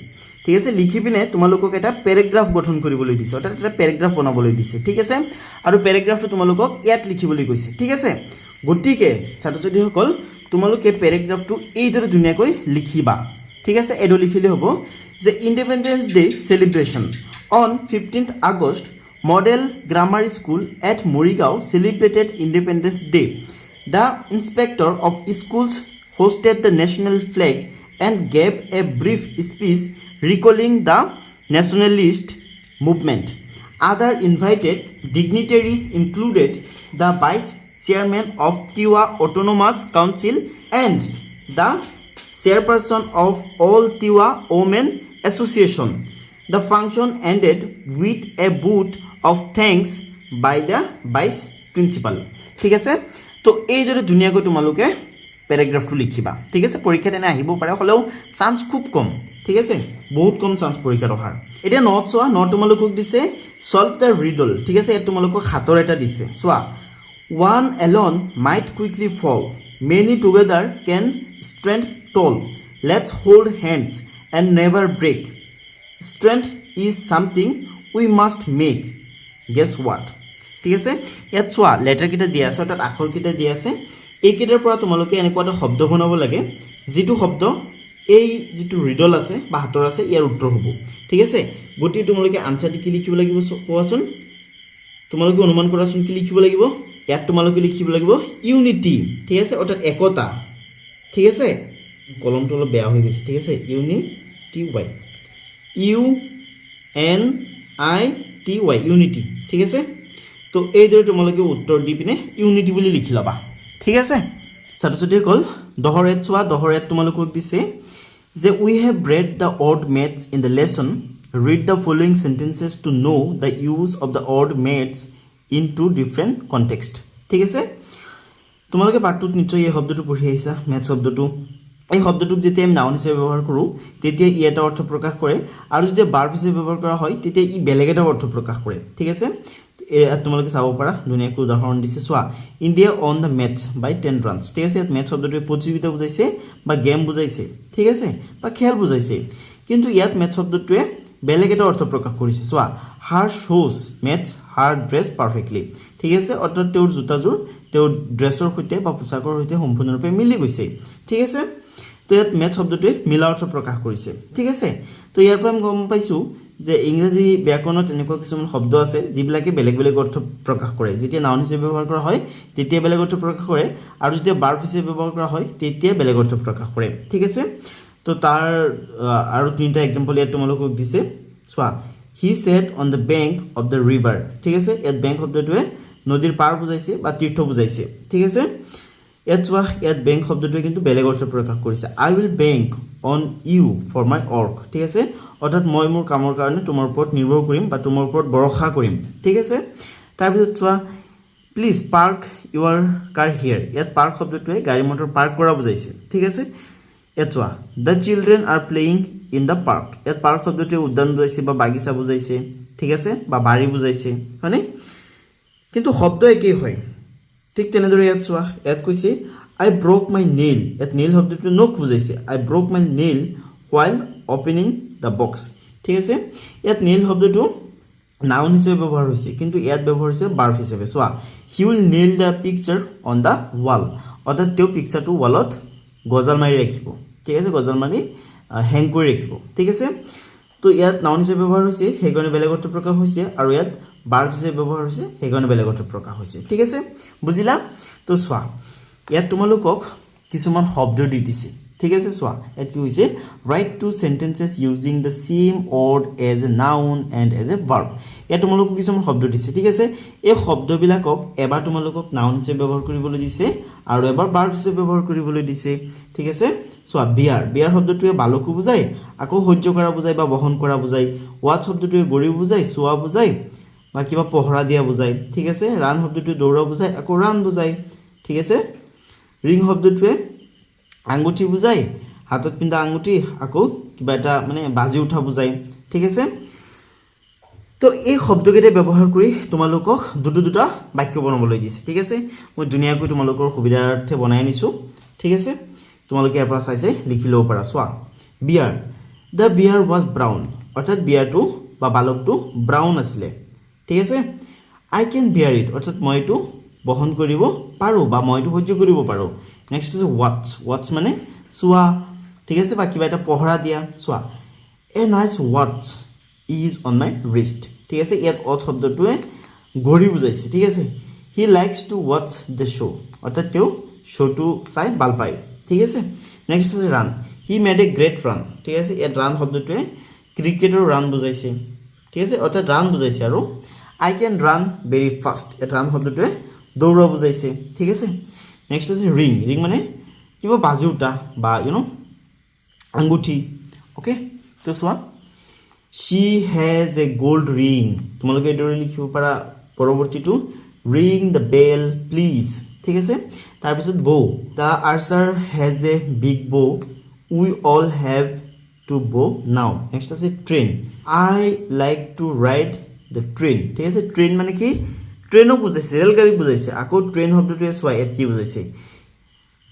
ঠিক আছে লিখি পিনে তোমালোকক এটা পেৰাগ্ৰাফ গঠন কৰিবলৈ দিছে অৰ্থাৎ এটা পেৰাগ্ৰাফ বনাবলৈ দিছে ঠিক আছে আৰু পেৰাগ্ৰাফটো তোমালোকক ইয়াত লিখিবলৈ কৈছে ঠিক আছে গতিকে ছাত্ৰ ছাত্ৰীসকল তোমালোকে পেৰাগ্ৰাফটো এইদৰে ধুনীয়াকৈ লিখিবা ঠিক আছে এডো লিখিলে হ'ব যে independence day celebration on 15th August Model Grammar School at Morigao celebrated Independence Day. The inspector of schools hosted the national flag and gave a brief speech recalling the nationalist movement. Other invited dignitaries included the vice chairman of Tiwa Autonomous Council and the chairperson of All Tiwa Women Association. The function ended with a vote of thanks by the vice principal. ঠিক আছে তো এইদৰে ধুনীয়াকৈ তোমালোকে পেৰাগ্ৰাফটো লিখিবা ঠিক আছে পৰীক্ষাত এনে আহিব পাৰে হলেও চান্স খুব কম ঠিক আছে বহুত কম চান্স পৰীক্ষাত অহাৰ এতিয়া নট চোৱা নট তোমালোকক দিছে সলভ দ্য ৰিডল ঠিক আছে ইয়াত তোমালোকক হাতৰ এটা দিছে চোৱা one alone might quickly fall many together can stand tall let's hold hands and never break strength is something we must make guess what ঠিক আছে ইয়াত চোৱা লেটাৰ কিটা দিয়া আছে অৰ্থাৎ আখৰ কিটা দিয়া আছে এই কিটাৰ পৰা তোমালোকে এনেকুৱা এটা শব্দ বনাব লাগে যেটো শব্দ এই যেটো ৰিডল আছে বা হাতৰ আছে ইয়াৰ উত্তৰ হ'ব ঠিক আছে গতি তোমালোকে আনসাৰটি কি লিখিব লাগিব কোৱাচোন তোমালোকে অনুমান কৰাচোন কি লিখিব লাগিব ইয়াত তোমালোকে লিখিব লাগিব ইউনিটি ঠিক আছে অৰ্থাৎ একতা ঠিক আছে কলমটো অলপ বেয়া হৈ গৈছে ঠিক আছে ইউনিটি ওয়াই UNITY ইউনিটি ঠিক আছে তো এইদৰে তোমালোকে উত্তৰ দি পিনে ইউনিটি বুলি লিখি লবা ঠিক আছে ছাত্ৰ ছাত্ৰীসকল দহৰেত চোৱা দহৰেত তোমালোকক দিছে যে we have read the odd maths in the lesson read the following sentences to know the use of the odd maths into different context ঠিক আছে তোমালোকে পাঠটোত নিশ্চয় এই শব্দটো পঢ়ি আহিছা ম্যাথ শব্দটো এই শব্দটোক যেতিয়া আমি নাউন হিচাপে ব্যৱহাৰ কৰো তেতিয়া ই এটা অৰ্থ প্ৰকাশ কৰে আৰু যেতিয়া ভাৰ্ব হিচাপে ব্যৱহাৰ কৰা হয় তেতিয়া ই বেলেগ এটা অৰ্থ প্ৰকাশ কৰে ঠিক আছে তোমালোকে চাব পাৰা দুনিয়াকৈ উদাহৰণ দিছে চোৱা ইন্ডিয়া অন দ্য ম্যাথছ বাই 10 ৰানস ঠিক আছে ম্যাথ শব্দটোৱে প্ৰতিযোগিতা বুজাইছে বা গেম বুজাইছে ঠিক আছে বা খেল বুজাইছে কিন্তু ইয়াত ম্যাথ শব্দটোৱে বেলেগ এটা অৰ্থ প্ৰকাশ কৰিছে চোৱা হাৰ শোজ ম্যাথছ হাৰ ড্ৰেছ পাৰফেক্টলি ঠিক আছে অৰ্থাৎ তেওঁৰ জোতাযোৰ তেওঁ ড্ৰেছৰ সৈতে বা পোছাকৰ সৈতে সম্পূৰ্ণৰূপে মিলি গৈছে ঠিক আছে তো ইয়াত মেথ শব্দটোৱে মিলা অৰ্থ প্ৰকাশ কৰিছে ঠিক আছে তো ইয়াৰ পৰা আমি গম পাইছোঁ যে ইংৰাজী ব্যাকৰণত এনেকুৱা কিছুমান শব্দ আছে যিবিলাকে বেলেগ বেলেগ অৰ্থ প্ৰকাশ কৰে যেতিয়া নাউন হিচাপে ব্যৱহাৰ কৰা হয় তেতিয়া বেলেগ অৰ্থ প্ৰকাশ কৰে আৰু যেতিয়া ভাৰ্ব হিচাপে ব্যৱহাৰ কৰা হয় তেতিয়া বেলেগ অৰ্থ প্ৰকাশ কৰে ঠিক আছে তো তাৰ আৰু তিনিটা এক্সাম্পল ইয়াত তোমালোকক দিছে চোৱা he sat on the bank of the river ঠিক আছে ইয়াত বেংক শব্দটোৱে নদীৰ পাৰ বুজাইছে বা তীৰ্থ বুজাইছে ঠিক আছে ইয়াত চোৱা ইয়াত বেংক শব্দটোৱে কিন্তু বেলেগ অৰ্থ প্ৰকাশ কৰিছে I will bank on you for my work ঠিক আছে অৰ্থাৎ মই মোৰ কামৰ কাৰণে তোমাৰ ওপৰত নিৰ্ভৰ কৰিম বা তোমাৰ ওপৰত ভৰসা কৰিম ঠিক আছে তাৰপিছত চোৱা প্লিজ পাৰ্ক ইউৰ কাৰ হিয়াৰ ইয়াত পাৰ্ক শব্দটোৱে গাড়ী মটৰ পাৰ্ক কৰা বুজাইছে ঠিক আছে ইয়াত চোৱা the children R playing in the park ইয়াত পাৰ্ক শব্দটোৱে উদ্যান বুজাইছে বা বাগিচা বুজাইছে ঠিক আছে বা বাৰী বুজাইছে হয়নে কিন্তু শব্দ একেই হয় ঠিক তেনেদৰে ইয়াত চোৱা ইয়াত কৈছে আই ব্ৰক মাই নেইল ইয়াত নেইল শব্দটোৱে নখ বুজাইছে I broke my nail while opening the box ঠিক আছে ইয়াত নেইল শব্দটো নাউন হিচাপে ব্যৱহাৰ হৈছে কিন্তু ইয়াত ব্যৱহাৰ হৈছে ভাৰ্ব হিচাপে চোৱা he will nail the picture on the wall অৰ্থাৎ তেওঁ পিকচাৰটো ৱালত গজাল মাৰি ৰাখিব ঠিক আছে গজাল মাৰি হেং কৰি ৰাখিব ঠিক আছে তো ইয়াত নাউন হিচাপে ব্যৱহাৰ হৈছে সেইকাৰণে বেলেগ অৰ্থ প্ৰকাশ হৈছে আৰু ইয়াত ভাৰ্ব হিচাপে ব্যৱহাৰ হৈছে সেইকাৰণে বেলেগ অৰ্থ প্ৰকাশ হৈছে ঠিক আছে বুজিলা তো চোৱা ইয়াত তোমালোকক কিছুমান শব্দ দি দিছে ঠিক আছে চোৱা ইয়াত কি হৈছে write two sentences using the same word as a noun and as a verb ইয়াত তোমালোকক কিছুমান শব্দ দিছে ঠিক আছে এই শব্দবিলাকক এবাৰ তোমালোকক নাউন হিচাপে ব্যৱহাৰ কৰিবলৈ দিছে আৰু এবাৰ ভাৰ্ব হিচাপে ব্যৱহাৰ কৰিবলৈ দিছে ঠিক আছে চোৱা বিয়াৰ বিয়াৰ শব্দটোৱে বালকো বুজায় আকৌ সহ্য কৰা বুজায় বা বহন কৰা বুজায় ৱাচ শব্দটোৱে গৰি বুজায় চোৱা বুজায় বা কিবা পহৰা দিয়া বুজায় ঠিক আছে ৰান শব্দটোৱে দৌৰা বুজায় আকৌ ৰান বুজায় ঠিক আছে ৰিং শব্দটোৱে আঙুঠি বুজায় হাতত পিন্ধা আঙুঠি আকৌ কিবা এটা মানে বাজি উঠা বুজায় ঠিক আছে তো এই শব্দকেইটা ব্যৱহাৰ কৰি তোমালোকক দুটা বাক্য বনাবলৈ দিছে ঠিক আছে মই ধুনীয়াকৈ তোমালোকৰ সুবিধাৰ্থে বনাই আনিছোঁ ঠিক আছে তোমালোকে ইয়াৰ পৰা চাই লিখি ল'ব পাৰা চোৱা বিয়াৰ দ্য বিয়াৰ ৱাজ ব্ৰাউন অৰ্থাৎ বিয়াৰটো বা বালকটো ব্ৰাউন আছিলে ঠিক আছে আই কেন বিয়াৰ ইট অৰ্থাৎ মই এইটো বহন কৰিব পাৰোঁ বা মই এইটো সহ্য কৰিব পাৰোঁ নেক্সট আছে ৱাটছ মানে চোৱা ঠিক আছে বা কিবা এটা পহৰা দিয়া চোৱা এ নাইচ ৱাটছ ইজ অন মাই ৰিষ্ট ঠিক আছে ইয়াত ৱাটছ শব্দটোৱে ঘড়ী বুজাইছে ঠিক আছে হি লাইকছ টু ৱাটছ দ্য শ্ব' অৰ্থাৎ তেওঁ শ্ব'টো চাই ভাল পায় ঠিক আছে নেক্সট আছে run he made a great run ঠিক আছে ইয়াত ৰান শব্দটোৱে ক্ৰিকেটৰ ৰান বুজাইছে ঠিক আছে অৰ্থাৎ ৰান বুজাইছে আৰু I can run very fast ইয়াত ৰান শব্দটোৱে দৌৰা বুজাইছে ঠিক আছে নেক্সট আছে ৰিং মানে কিবা বাজি উঠা বা আঙুঠি অ'কে তো চোৱা she has a gold ring তোমালোকে এইদৰে লিখিব পাৰা পৰৱৰ্তীটো ৰিং দ্য বেল প্লিজ ঠিক আছে তাৰপিছত বো the archer has a big বো উই অল হেভ টু বো নাও নেক্সট আছে train I like to ride the train ঠিক আছে ট্ৰেইন মানে কি ট্ৰেইনক বুজাইছে ৰেলগাড়ী বুজাইছে আকৌ ট্ৰেইন শব্দটোৱে চোৱা ইয়াত কি বুজাইছে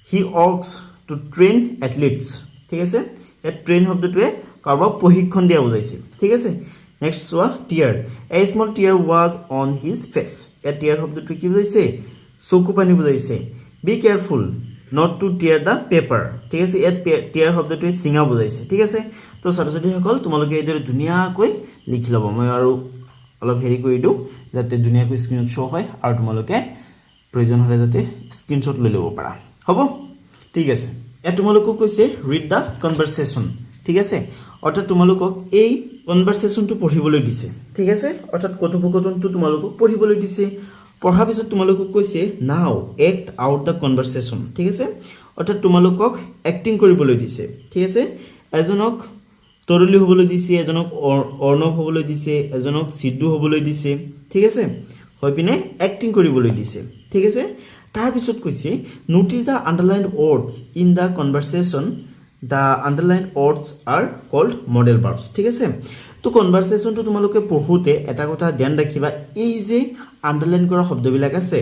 হি ৱৰ্কছ টু ট্ৰেইন এথলিটছ ঠিক আছে ইয়াত ট্ৰেইন শব্দটোৱে কাৰোবাক প্ৰশিক্ষণ দিয়া বুজাইছে ঠিক আছে নেক্সট চোৱা tear a small tear was on his face ইয়াত টিয়াৰ শব্দটোৱে কি বুজাইছে চকু পানী বুজাইছে be careful not to tear the paper ঠিক আছে ইয়াত টিয়াৰ শব্দটোৱে চিঙা বুজাইছে ঠিক আছে তো ছাত্ৰ ছাত্ৰীসকল তোমালোকে এইদৰে ধুনীয়াকৈ লিখি ল'ব মই আৰু অলপ হেৰি কৰি দিওঁ যাতে ধুনীয়াকৈ স্ক্ৰীনত শ্ব' হয় আৰু তোমালোকে প্ৰয়োজন হ'লে যাতে স্ক্ৰীনশ্বট লৈ ল'ব পাৰা হ'ব ঠিক আছে ইয়াত তোমালোকক কৈছে ৰিড দ্য কনভাৰচেশ্যন ঠিক আছে অৰ্থাৎ তোমালোকক এই কনভাৰচেশ্যনটো পঢ়িবলৈ দিছে ঠিক আছে অৰ্থাৎ কথোপকথনটো তোমালোকক পঢ়িবলৈ দিছে পঢ়াৰ পিছত তোমালোকক কৈছে নাও এক্ট আউট দ্য কনভাৰচেশ্যন ঠিক আছে অৰ্থাৎ তোমালোকক এক্টিং কৰিবলৈ দিছে ঠিক আছে এজনক তৰলি হ'বলৈ দিছে এজনক অৰ্ণৱ হ'বলৈ দিছে এজনক সিদ্ধু হ'বলৈ দিছে ঠিক আছে হৈ পিনে এক্টিং কৰিবলৈ দিছে ঠিক আছে তাৰপিছত কৈছে notice the underlined words in the conversation the underlined words are called modal verbs ঠিক আছে তো কনভাৰচেশ্যনটো তোমালোকে পঢ়োঁতে এটা কথা ধ্যান ৰাখিবা এই যে আণ্ডাৰলাইন কৰা শব্দবিলাক আছে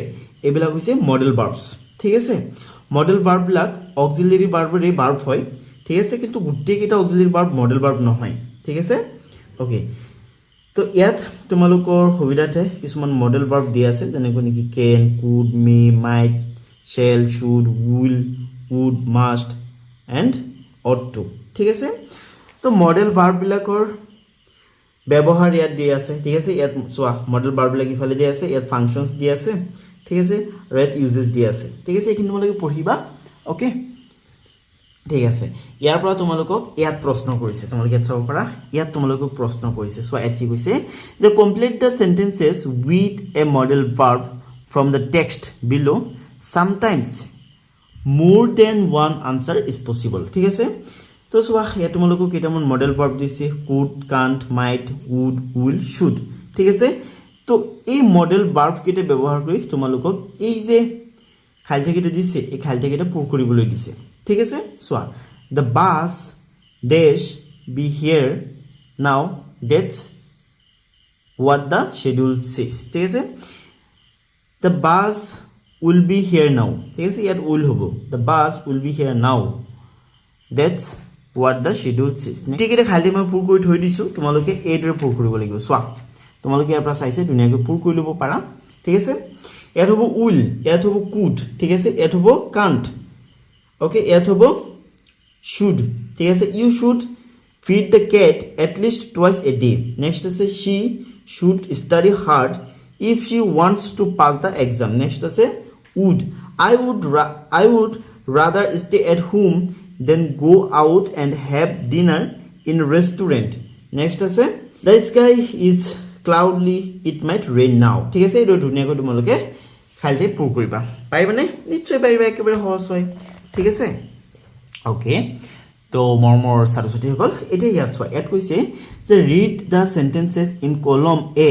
এইবিলাক হৈছে মডেল ভাৰ্বছ ঠিক আছে মডেল ভাৰ্ববিলাক অক্সিলাৰী ভাৰ্বৰে ভাৰ্ব হয় ঠিক আছে কিন্তু গোটেইকেইটা অক্সিলাৰী ভাৰ্ব মডেল ভাৰ্ব নহয় ঠিক আছে ওকে তো ইয়াত তোমালোকৰ সুবিধাতে কিছুমান মডেল ভাৰ্ব দিয়া আছে যেনেকৈ নেকি can could may might shall should will would must and ought to ঠিক আছে তো মডেল ভাৰ্ববিলাকৰ ব্যৱহাৰ ইয়াত দিয়া আছে ঠিক আছে ইয়াত চোৱা মডেল ভাৰ্ববিলাক ইফালে দিয়া আছে ইয়াত ফাংচনছ দিয়া আছে ঠিক আছে আৰু ইয়াত ইউজেছ দিয়া আছে ঠিক আছে এইখিনি তোমালোকে পঢ়িবা ওকে ঠিক আছে ইয়াৰ পৰা তোমালোকক ইয়াত প্ৰশ্ন কৰিছে তোমালোকে চাব পাৰা ইয়াত তোমালোকক প্ৰশ্ন কৰিছে সো ইয়াত কি কৈছে যে complete the sentences with a modal verb from the text বিলো sometimes more than one answer is possible ঠিক আছে তো চোৱা ইয়াত তোমালোকক কেইটামান মডেল ভার্ব দিছে could can't might would will should ঠিক আছে তো এই মডেল ভার্ব কেইটা ব্যৱহাৰ কৰি তোমালোকক এই যে খালি ঠাইকেইটা দিছে এই খালি ঠাইকেইটা পূৰ কৰিবলৈ দিছে ঠিক আছে চোৱা the bus dash be here now that's what the schedule says ঠিক আছে the bus will be here now ঠিক আছে ইয়াত will হ'ব the bus will be here now that's what the schedule says ঠিক আছে খালি মই পূৰ কৰি থৈ দিছো তোমালোকে এইদৰে পূৰ কৰিব লাগিব চোৱা তোমালোকে ইয়াৰ পৰা চাইছে ধুনীয়াকৈ পূৰ কৰি ল'ব পাৰা ঠিক আছে ইয়াত হ'ব will ইয়াত হ'ব could ঠিক আছে ইয়াত হ'ব can't ওকে ইয়াত হ'ব should ঠিক আছে you should feed the cat at least twice a day next আছে she should study hard if she wants to pass the exam next আছে would I would rather stay at home than go out and have dinner in restaurant next আছে the sky is cloudy it might rain now ঠিক আছে এইটো ধুনীয়াকৈ তোমালোকে খালি পূৰ কৰিবা পাৰিবানে নিশ্চয় পাৰিবা একেবাৰে সহজ হয় ঠিক আছে ওকে তো মৰমৰ ছাত্ৰ-ছাত্ৰীসকল এতিয়া ইয়াত চোৱা ইয়াত কৈছে যে ৰিড দ্য সেন্টেন্সেস ইন কলম এ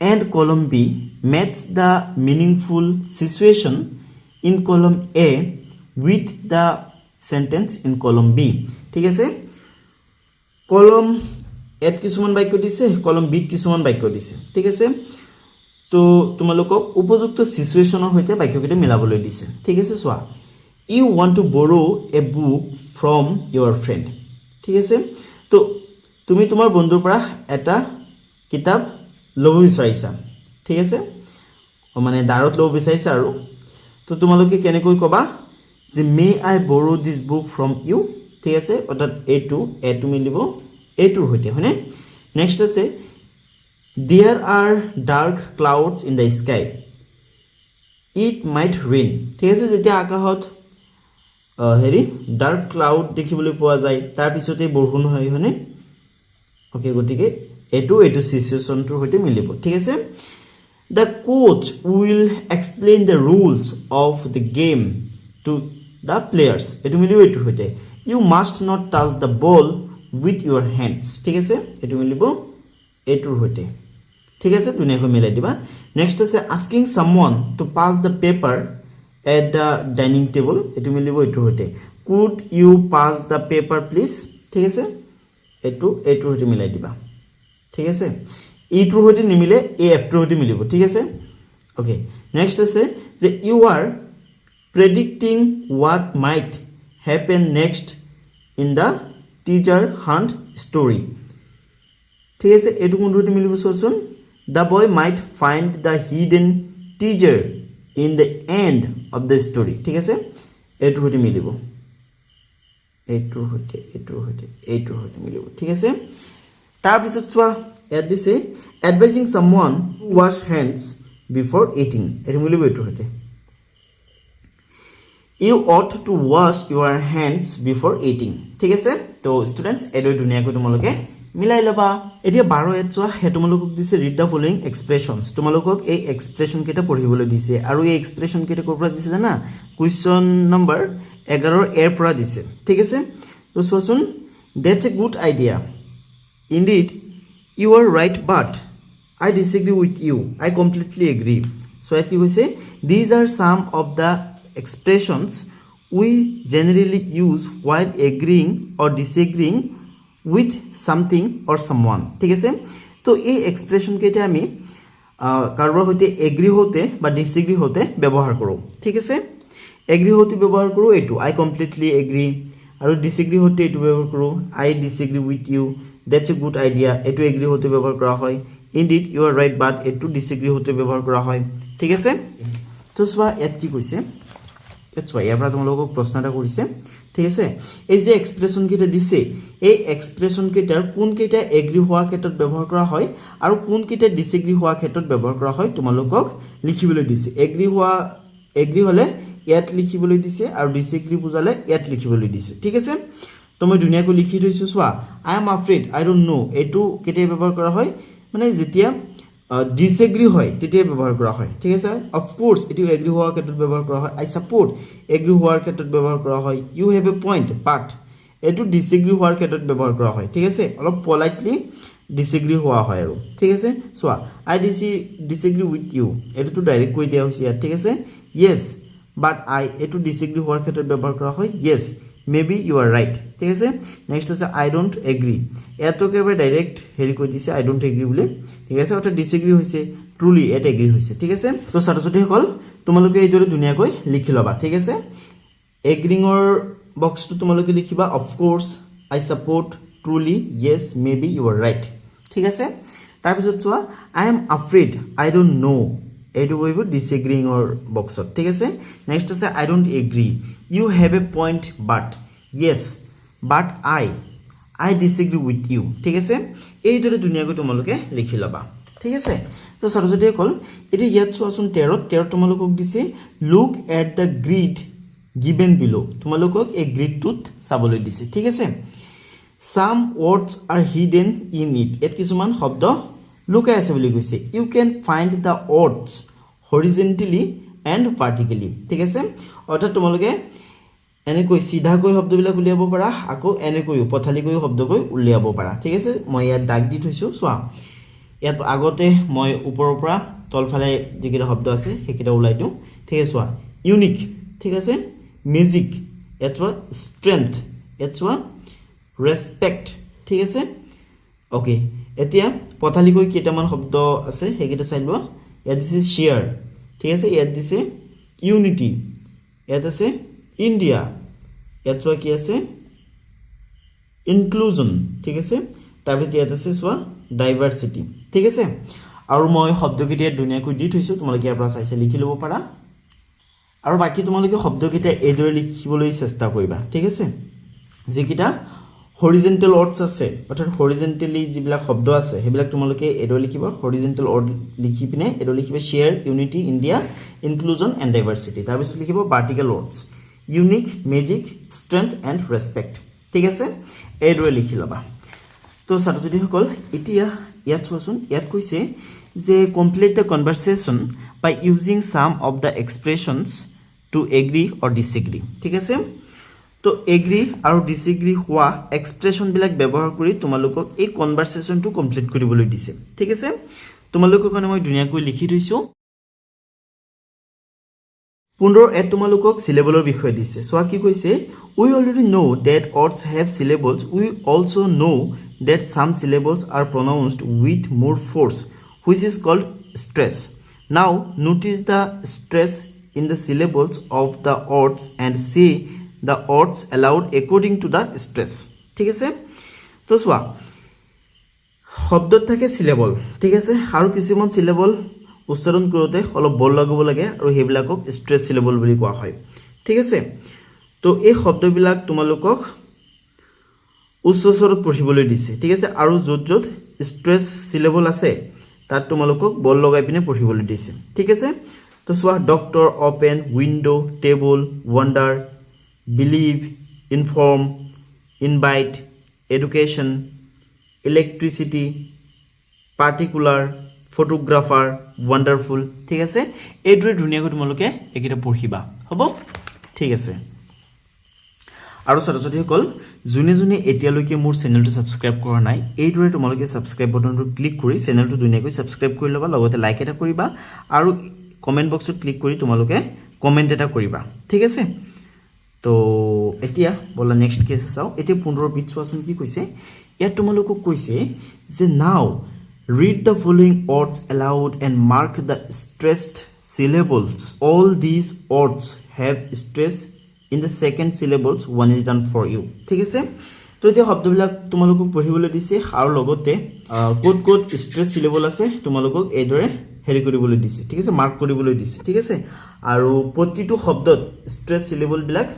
and column B match the meaningful situation in column A with the sentence in column B ঠিক আছে কলম এত কিছুমান বাক্য দিছে কলম বি কিছুমান বাক্য দিছে ঠিক আছে তো তোমালোকক উপযুক্ত সিচুৱেচনৰ হৈতে বাক্যকেইটা মিলাবলৈ দিছে ঠিক আছে চোৱা you want to borrow a book from your friend ঠিক আছে তো তুমি তোমাৰ বন্ধুৰ পৰা এটা কিতাপ ল'ব বিচাৰিছা ঠিক আছে মানে দাৰত ল'ব বিচাৰিছা আৰু তো তোমালোকে কেনেকৈ ক'বা যে may I borrow this book from you ঠিক আছে অৰ্থাৎ এটো মিলিব এটোৰ হৈতে হয়নে নেক্সট আছে there are dark clouds in the sky it might rain ঠিক আছে যেতিয়া আকাশত হেৰি ডাৰ্ক ক্লাউড দেখিবলৈ পোৱা যায় তাৰ পিছতে বৰষুণ হয় হয়নে ওকে গতিকে এটো সিচুৱেচনটোৰ হৈতে মিলিব ঠিক আছে the coach will explain the rules of the game to the players এটো মিলিব এটোৰ হৈতে you must not touch the ball with your hands ঠিক আছে এটো মিলিব এটোৰ হৈতে ঠিক আছে ধুনীয়াকৈ মিলাই দিবা নেক্সট আছে asking someone to pass the paper at the dining table এটো মিলিব এটোৰ হৈতে could you pass the paper please ঠিক আছে এটোৰ হৈতে মিলাই দিবা ঠিক আছে ইটোৰ হৈতে নিমিলে এফ টোৰ হৈতে মিলিব ঠিক আছে ওকে নেক্সট আছে যে you are predicting what might happen next in the teacher hunt story ঠিক আছে এটো কোনটো হৈতে মিলিব চোৱাচোন the boy might find the hidden treasure in the end of the story ঠিক আছে এটোৰ হৈতে মিলিব এটোৰ হৈতে মিলিব ঠিক আছে তাৰ পিছত চোৱা এড দিছে advising someone to wash hands before eating এটো মিলিব এটোৰ হৈতে you ought to wash your hands before eating ঠিক আছে তো স্টুডেন্টস এটো ধুনীয়াকৈ তোমালোকে মিলাই লবা এতিয়া 12 এত চোৱা হে তোমালোকক দিছে ৰিড দা ফলোইং এক্সপ্ৰেছনস তোমালোকক এই এক্সপ্ৰেছন কেটা পঢ়িবলৈ দিছে আৰু এই এক্সপ্ৰেছন কেটা কৰ পৰা দিছে জানা কোৱেশ্চন নম্বৰ 11 এৰ পৰা দিছে ঠিক আছে তো সোচোন that's a good idea indeed you are right but I disagree with you I completely agree so what you say these are some of the expressions we generally use while agreeing or disagreeing with something or someone ঠিক আছে তো এই এক্সপ্ৰেছন কেটা আমি কাৰোবাৰ হৈতে এগ্ৰি হতে বা ডিসএগ্ৰি হতে ব্যৱহাৰ কৰো ঠিক আছে এগ্ৰি হতে ব্যৱহাৰ কৰো এটো I completely agree আৰু ডিসএগ্ৰি হতে এটো ব্যৱহাৰ কৰো I disagree with you that's a good idea এইটো এগ্ৰি হতে ব্যৱহাৰ কৰা হয় ইনডিড ইউ আৰ ৰাইট বাট এইটো ডিসএগ্ৰি হতে ব্যৱহাৰ কৰা হয় ঠিক আছে তো চোৱা ইয়াত কি কৈছে চোৱা ইয়াৰ পৰা তোমালোকক প্ৰশ্ন এটা কৰিছে ঠিক আছে এই যে এক্সপ্ৰেছন কেইটা দিছে এই এক্সপ্ৰেছন কেইটাৰ কোন কেইটা এগ্ৰি হোৱা ক্ষেত্ৰত ব্যৱহাৰ কৰা হয় আৰু কোন কেইটা ডিসএগ্ৰি হোৱা ক্ষেত্ৰত ব্যৱহাৰ কৰা হয় তোমালোকক লিখিবলৈ দিছে এগ্ৰি হলে ইয়াত লিখিবলৈ দিছে আৰু ডিসএগ্ৰি বুজালে ইয়াত লিখিবলৈ দিছে ঠিক আছে তো মই ধুনিয়াকৈ লিখি থৈছো চোৱা I am আফ্ৰেড I don't know এটো কেতিয়া ব্যৱহাৰ কৰা হয় মানে যেতিয়া ডিসএগ্ৰি হয় তেতিয়া ব্যৱহাৰ কৰা হয় ঠিক আছে অফ কোৰ্স এটো এগ্ৰি হোৱাৰ ক্ষেত্ৰত ব্যৱহাৰ কৰা হয় আই সাপোৰ্ট এগ্ৰি হোৱাৰ ক্ষেত্ৰত ব্যৱহাৰ কৰা হয় ইউ হেভ এ পইণ্ট বাট এটো ডিসএগ্ৰি হোৱাৰ ক্ষেত্ৰত ব্যৱহাৰ কৰা হয় ঠিক আছে অলপ পলাইটলি ডিসএগ্ৰি হোৱা হয় আৰু ঠিক আছে চোৱা আই ডিসএগ্ৰি উইথ ইউ এটো তো ডাইৰেক্ট কৈ দিয়া হৈছে ঠিক আছে ইয়েস বাট আই এটো ডিসএগ্ৰি হোৱাৰ ক্ষেত্ৰত ব্যৱহাৰ কৰা হয় yes maybe you are right ঠিক আছে নেক্সট আছে আই ডোন্ট এগ্ৰি এটো কেবে ডাইৰেক্ট হেৰি কৈ দিছে আই ডোন্ট এগ্ৰি বুলি ঠিক আছে অৰ্থাৎ ডিসএগ্ৰি হৈছে ট্ৰুলি এট এগ্ৰি হৈছে ঠিক আছে তো ছাত্ৰ-ছাত্ৰীসকল তোমালোকে এইদৰে ধুনিয়াকৈ লিখি লবা ঠিক আছে এগ্ৰিঙৰ বক্সটো তোমালোকে লিখিবা of course I support truly yes maybe you are right ঠিক আছে তাৰ পিছত চোৱা I am আফ্ৰেড I don't know এইটো কৰিব ডিসএগ্ৰিঙৰ বক্সত ঠিক আছে নেক্সট আছে I don't agree you have a point but yes but I disagree with you ঠিক আছে এইদৰে ধুনিয়াকৈ তোমালোকে লিখি লবা ঠিক আছে তো ছাত্ৰ-ছাত্ৰীসকল এটি ইয়াত চোৱাচোন 13 তোমালোকক দিছে look at the grid given below তোমালোকক এই গ্ৰিডটোত চাবলৈ দিছে ঠিক আছে some words are hidden in it এত কিছুমান শব্দ লুকাই আছে বুলি কৈছে you can find the words horizontally and vertically ঠিক আছে অৰ্থাৎ তোমালোকে এনেকৈ সিধাকৈ শব্দবিলাক উলিয়াব পাৰা আকৌ এনেকৈ পথালিকৈ শব্দকৈ উলিয়াব পাৰা ঠিক আছে মই ইয়াত দাগ দি থৈছো চোৱা ইয়াত আগতে মই ওপৰৰ পৰা তলফালে যিকেইটা শব্দ আছে সেইকেইটা উলাই দিওঁ ঠিক আছে চোৱা ইউনিক ঠিক আছে মিউজিক ইয়াত চোৱা ষ্ট্ৰেংথ ইয়াত চোৱা ৰেসপেক্ট ঠিক আছে ওকে এতিয়া পথালিকৈ কেইটামান শব্দ আছে সেইকেইটা চাই লোৱা ইয়াত দিছে শেয়াৰ ঠিক আছে ইয়াত দিছে ইউনিটি ইয়াত আছে ইন্ডিয়া ইয়াত চোৱা কি আছে ইনক্লুজন ঠিক আছে তাৰপিছত ইয়াত আছে চোৱা ডাইভাৰ্সিটি ঠিক আছে আৰু মই শব্দকেইটা ধুনিয়াকৈ দি থৈছো তোমালোকে ইয়াৰ পৰা চাইছে লিখি ল'ব পাৰা আৰু বাকি তোমালোকে শব্দকেইটা এইদৰে লিখিবলৈ চেষ্টা কৰিবা ঠিক আছে যিকেইটা হৰিজন্টাল ওয়াৰ্ডস আছে অৰ্থাৎ হৰিজন্টালি যিবিলাক শব্দ আছে সেইবিলাক তোমালোকে এইদৰে লিখিবা হৰিজন্টাল ওয়াৰ্ড লিখি পিনে এইদৰে লিখিবা share unity India inclusion and diversity তাৰপিছত লিখিবা vertical words unique magic strength and respect ঠিক আছে এইদৰে লিখি লবা তো ছাত্ৰ-ছাত্ৰীসকল এতিয়া ইয়াত চোৱাচোন ইয়াত কৈছে যে complete the conversation by using some of the expressions to agree or disagree ঠিক আছে তো এগ্ৰি আৰু ডিসএগ্ৰি হোৱা এক্সপ্ৰেছন বিলাক ব্যৱহাৰ কৰি তোমালোকক এই কনভাৰসেশনটো কমপ্লিট কৰিবলৈ দিছে ঠিক আছে তোমালোকৰ কাৰণে মই ধুনিয়াকৈ লিখি থৈছো 15 তোমালোকক সিলেবলৰ বিষয়ে দিছে সোৱা কি কৈছে we already know that words have syllables we also know that some syllables are pronounced with more force which is called stress now notice the stress in the syllables of the words and say the words aloud according to the stress ঠিক আছে তো সোৱা শব্দত থাকে সিলেবল ঠিক আছে আৰু কিছুমান সিলেবল উচ্চাৰণ কৰোতে অলপ বল লগাব লাগে আৰু হেবিলাকক স্ট্ৰেছ সিলেবল বুলি কোৱা হয় ঠিক আছে তো এই শব্দবিলাক তোমালোকক উচ্চ স্বৰত পঢ়িবলৈ দিছে ঠিক আছে আৰু যত যত স্ট্ৰেছ সিলেবল আছে তাত তোমালোকক বল লগাই পিনে পঢ়িবলৈ দিছে ঠিক আছে তো সোৱা doctor open window table wonder believe inform invite education electricity particular photographer wonderful ঠিক আছে এইদৰে ধুনিয়াকৈ তোমালোকে একেটা পঢ়িবা হ'ব ঠিক আছে আৰু ছাত্ৰ-ছাত্ৰীসকল যোনে যোনে এতিয়ালৈকে মোৰ চেনেলটো সাবস্ক্ৰাইব কৰা নাই এইদৰে তোমালোকে সাবস্ক্ৰাইব বাটনটো ক্লিক কৰি চেনেলটো ধুনিয়াকৈ সাবস্ক্ৰাইব কৰি ল'বা লগতে লাইক এটা কৰিবা আৰু কমেন্ট বক্সত ক্লিক কৰি তোমালোকে কমেন্ট এটা কৰিবা ঠিক আছে তো এতিয়া বলা নেক্সট কেস চাও এতিয়া 15 বিট চোৱাচোন কি কৈছে ইয়াত তোমালোকক কৈছে যে নাও read the following words aloud and mark the stressed syllables all these words have stress in the second syllables one is done for you ঠিক আছে তো এতিয়া শব্দবিলাক তোমালোকক পঢ়িবলৈ দিছে আৰু লগতে কোড কোড ষ্ট্ৰেচ সিলেবল আছে তোমালোকক এইদৰে হেৰি কৰিবলৈ দিছে ঠিক আছে মাৰ্ক কৰিবলৈ দিছে ঠিক আছে আৰু প্ৰতিটো শব্দত ষ্ট্ৰেচ সিলেবল বিলাক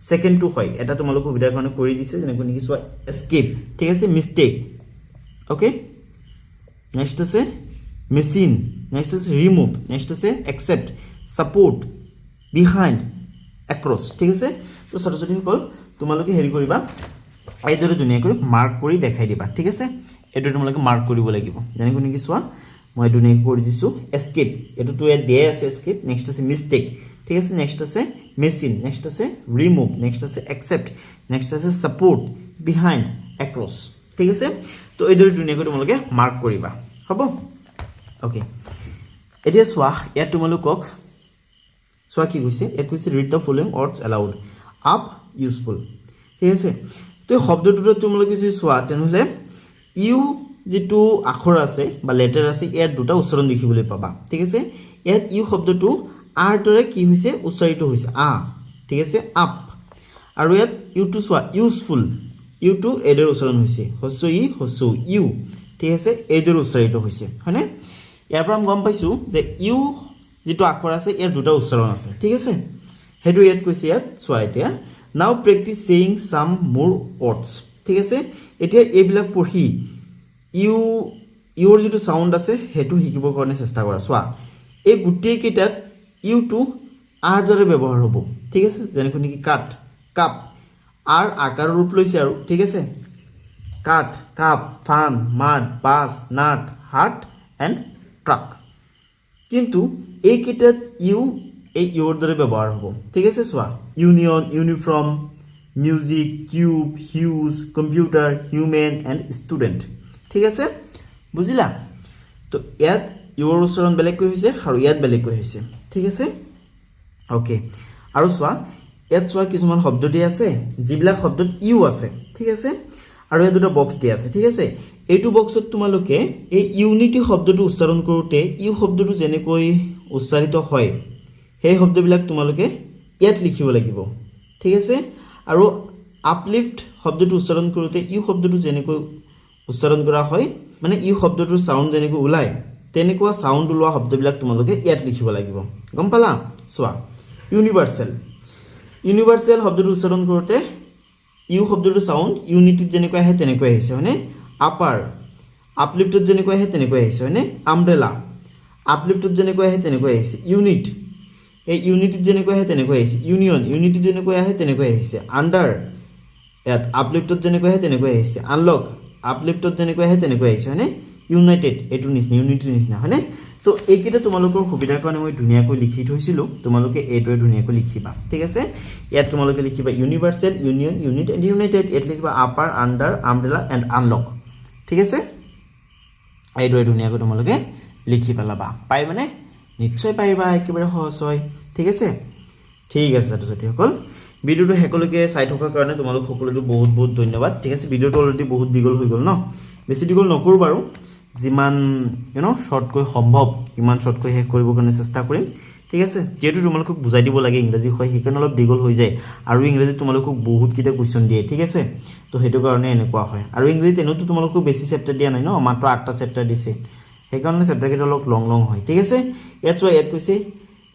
সেকেন্ড টু হয় এটা তোমালোকক সুবিধাৰ কাৰণে কৰি দিছে যেনেকৈ নেকি সোৱা এস্কেপ ঠিক আছে মিস্টেক ওকে নেক্সট আছে মেচিন নেক্সট আছে ৰিমুভ নেক্সট আছে একসেপ্ট সাপোৰ্ট বিহাইণ্ড এক্ৰছ ঠিক আছে তো ছাত্ৰ-ছাত্ৰীসকল তোমালোকে হেৰি কৰিবা এইদৰে ধুনীয়াকৈ মাৰ্ক কৰি দেখাই দিবা ঠিক আছে এইটো তোমালোকে মাৰ্ক কৰিব লাগিব যেনেকৈ নেকি সোৱা মই ধুনীয়াকৈ কৰি দিছো এস্কেপ এটো ইয়াত দিয়ে আছে এস্কেপ নেক্সট আছে মিস্টেক ঠিক আছে নেক্সট আছে মেচিন নেক্সট আছে ৰিমুভ নেক্সট আছে একসেপ্ট নেক্সট আছে সাপোৰ্ট বিহাইণ্ড এক্ৰছ ঠিক আছে তো এইদৰে ধুনীয়াকৈ তোমালোকে মাৰ্ক কৰিবা হ'ব ওকে এতিয়া সোৱা ইয়াত তোমালোকক সোৱা কি কৈছে ইয়াত কৈছে read the following words aloud up useful ঠিক আছে তো শব্দটোত তোমালোকে যদি সোৱা তেনেহলে ইউ যেটো আখৰ আছে বা লেটাৰ আছে ইয়াত দুটা উচ্চাৰণ দেখিবলৈ পাবা ঠিক আছে ইয়াত ইউ শব্দটো আৰ দৰে কি হৈছে উচ্চাৰিত হৈছে আ ঠিক আছে আপ আৰু ইয়াত ইউ টু সোৱা ইউজফুল ইউ টু এডৰ উচ্চাৰণ হৈছে হস্য ই হস্য ইউ ঠিক আছে এডৰ উচ্চাৰিত হৈছে হয়নে ইয়াৰ পৰা আমি গম পাইছো যে ইউ যেটো আখৰ আছে ইয়াৰ দুটা উচ্চাৰণ আছে ঠিক আছে হেতু ইয়াত কৈছে ইয়াত সোৱা এতিয়া নাও প্ৰেক্টিস সেইং সাম মোৰ ৱৰ্ডছ ঠিক আছে এতিয়া এইবিলাক পঢ়ি ইউৰ যেটো সাউন্ড আছে হেতু শিকিবৰ কাৰণে চেষ্টা কৰা সোৱা এই গুটেই কেইটাত ইউ টু আৰ দৰে ব্যৱহাৰ হ'ব ঠিক আছে যেনেকৈ নেকি কাট কাপ আৰ আকাৰৰ ৰূপ লৈছে আৰু ঠিক আছে কাট কাপ ফান মাড বাস নাট হাট এণ্ড ট্ৰাক কিন্তু এই কেইটাত এই ইউৰ দৰে ব্যৱহাৰ হ'ব ঠিক আছে সোৱা union uniform music cube huge computer human and student ঠিক আছে বুজিলা তো ইয়াত ইউৰ উচ্চাৰণ বেলেগকৈ হৈছে আৰু ইয়াত বেলেগকৈ হৈছে ঠিক আছে ওকে আৰু সোৱা ইয়াত সোৱা কিছুমান শব্দ দিয়া আছে যিবিলাক শব্দত ইউ আছে ঠিক আছে আৰু এই দুটা বক্স দিয়া আছে ঠিক আছে এইটো বক্সত তোমালোকে এই ইউনিটি শব্দটো উচ্চাৰণ কৰোতে ইউ শব্দটো যেনেকৈ উচ্চাৰিত হয় সেই শব্দবিলাক তোমালোকে ইয়াত লিখিব লাগিব ঠিক আছে আৰু আপলিফ্ট শব্দটো উচ্চাৰণ কৰোতে ইউ শব্দটো যেনেকৈ উচ্চাৰণ কৰা হয় মানে ইউ শব্দটোৰ সাউন্ড যেনেকৈ ওলায় তেনেকুৱা সাউন্ড ওলোৱা শব্দবিলাক তোমালোকে ইয়াত লিখিব লাগিব গম পালা সোৱা ইউনিভাৰ্সেল ইউনিভাৰ্সেল শব্দটো উচ্চাৰণ কৰোতে ইউ শব্দটোৰ সাউন্ড ইউনিটিত যেনেকৈ আহে তেনেকৈ আহিছে হয়নে আপাৰ আপলিফ্টত যেনেকৈ আহে তেনেকৈ আহিছে হয়নে আমব্ৰেলা আপলিফ্টত যেনেকৈ আহে তেনেকৈ আহিছে ইউনিট এই ইউনিটিত যেনেকৈ আহে তেনেকৈ আহিছে ইউনিয়ন ইউনিটিত যেনেকৈ আহে তেনেকৈ আহিছে আন্ডাৰ ইয়াত আপলিফ্টত যেনেকৈ আহে তেনেকৈ আহিছে আনলক আপলিফ্টত যেনেকৈ আহে তেনেকৈ আহিছে হয়নে ইউনাইটেড এইটো নিচিনা ইউনিটিৰ নিচিনা হয়নে তো এইকেইটা তোমালোকৰ সুবিধাৰ কাৰণে মই ধুনীয়াকৈ লিখি থৈছিলোঁ তোমালোকে এইটোৱে ধুনীয়াকৈ লিখিবা ঠিক আছে ইয়াত তোমালোকে লিখিবা universal union unit and united ইয়াত লিখিবা upper under umbrella and unlock ঠিক আছে এইটোৱে ধুনীয়াকৈ তোমালোকে লিখি পেলাবা পাৰিবানে নিশ্চয় পাৰিবা একেবাৰে সহজ হয় ঠিক আছে ছাত্ৰ-ছাত্ৰীসকল ভিডিওটো হেকলৈকে চাই থকাৰ কাৰণে তোমালোক সকলোকে বহুত বহুত ধন্যবাদ ঠিক আছে ভিডিওটো অলৰেডি বহুত দীঘল হৈ গ'ল ন বেছি দীঘল নকৰো বাৰু যিমান শৰ্টকৈ সম্ভৱ ইমান শৰ্টকৈ শেষ কৰিবৰ কাৰণে চেষ্টা কৰিম ঠিক আছে যেহেতু তোমালোকক বুজাই দিব লাগে ইংৰাজী হয় সেইকাৰণে অলপ দীঘল হৈ যায় আৰু ইংৰাজী তোমালোকক বহুত কিটা কোৱেশ্চন দিয়ে ঠিক আছে তো সেইটো কাৰণে এনেকুৱা হয় আৰু ইংৰাজী তেনেতো তোমালোকক বেছি চেপ্টাৰ দিয়া নাই ন মাত্ৰ 8টা চেপ্টাৰ দিছে সেইকাৰণে চেপ্টাৰ কেইটা অলপ লং হয় ঠিক আছে ইয়াত কৈছে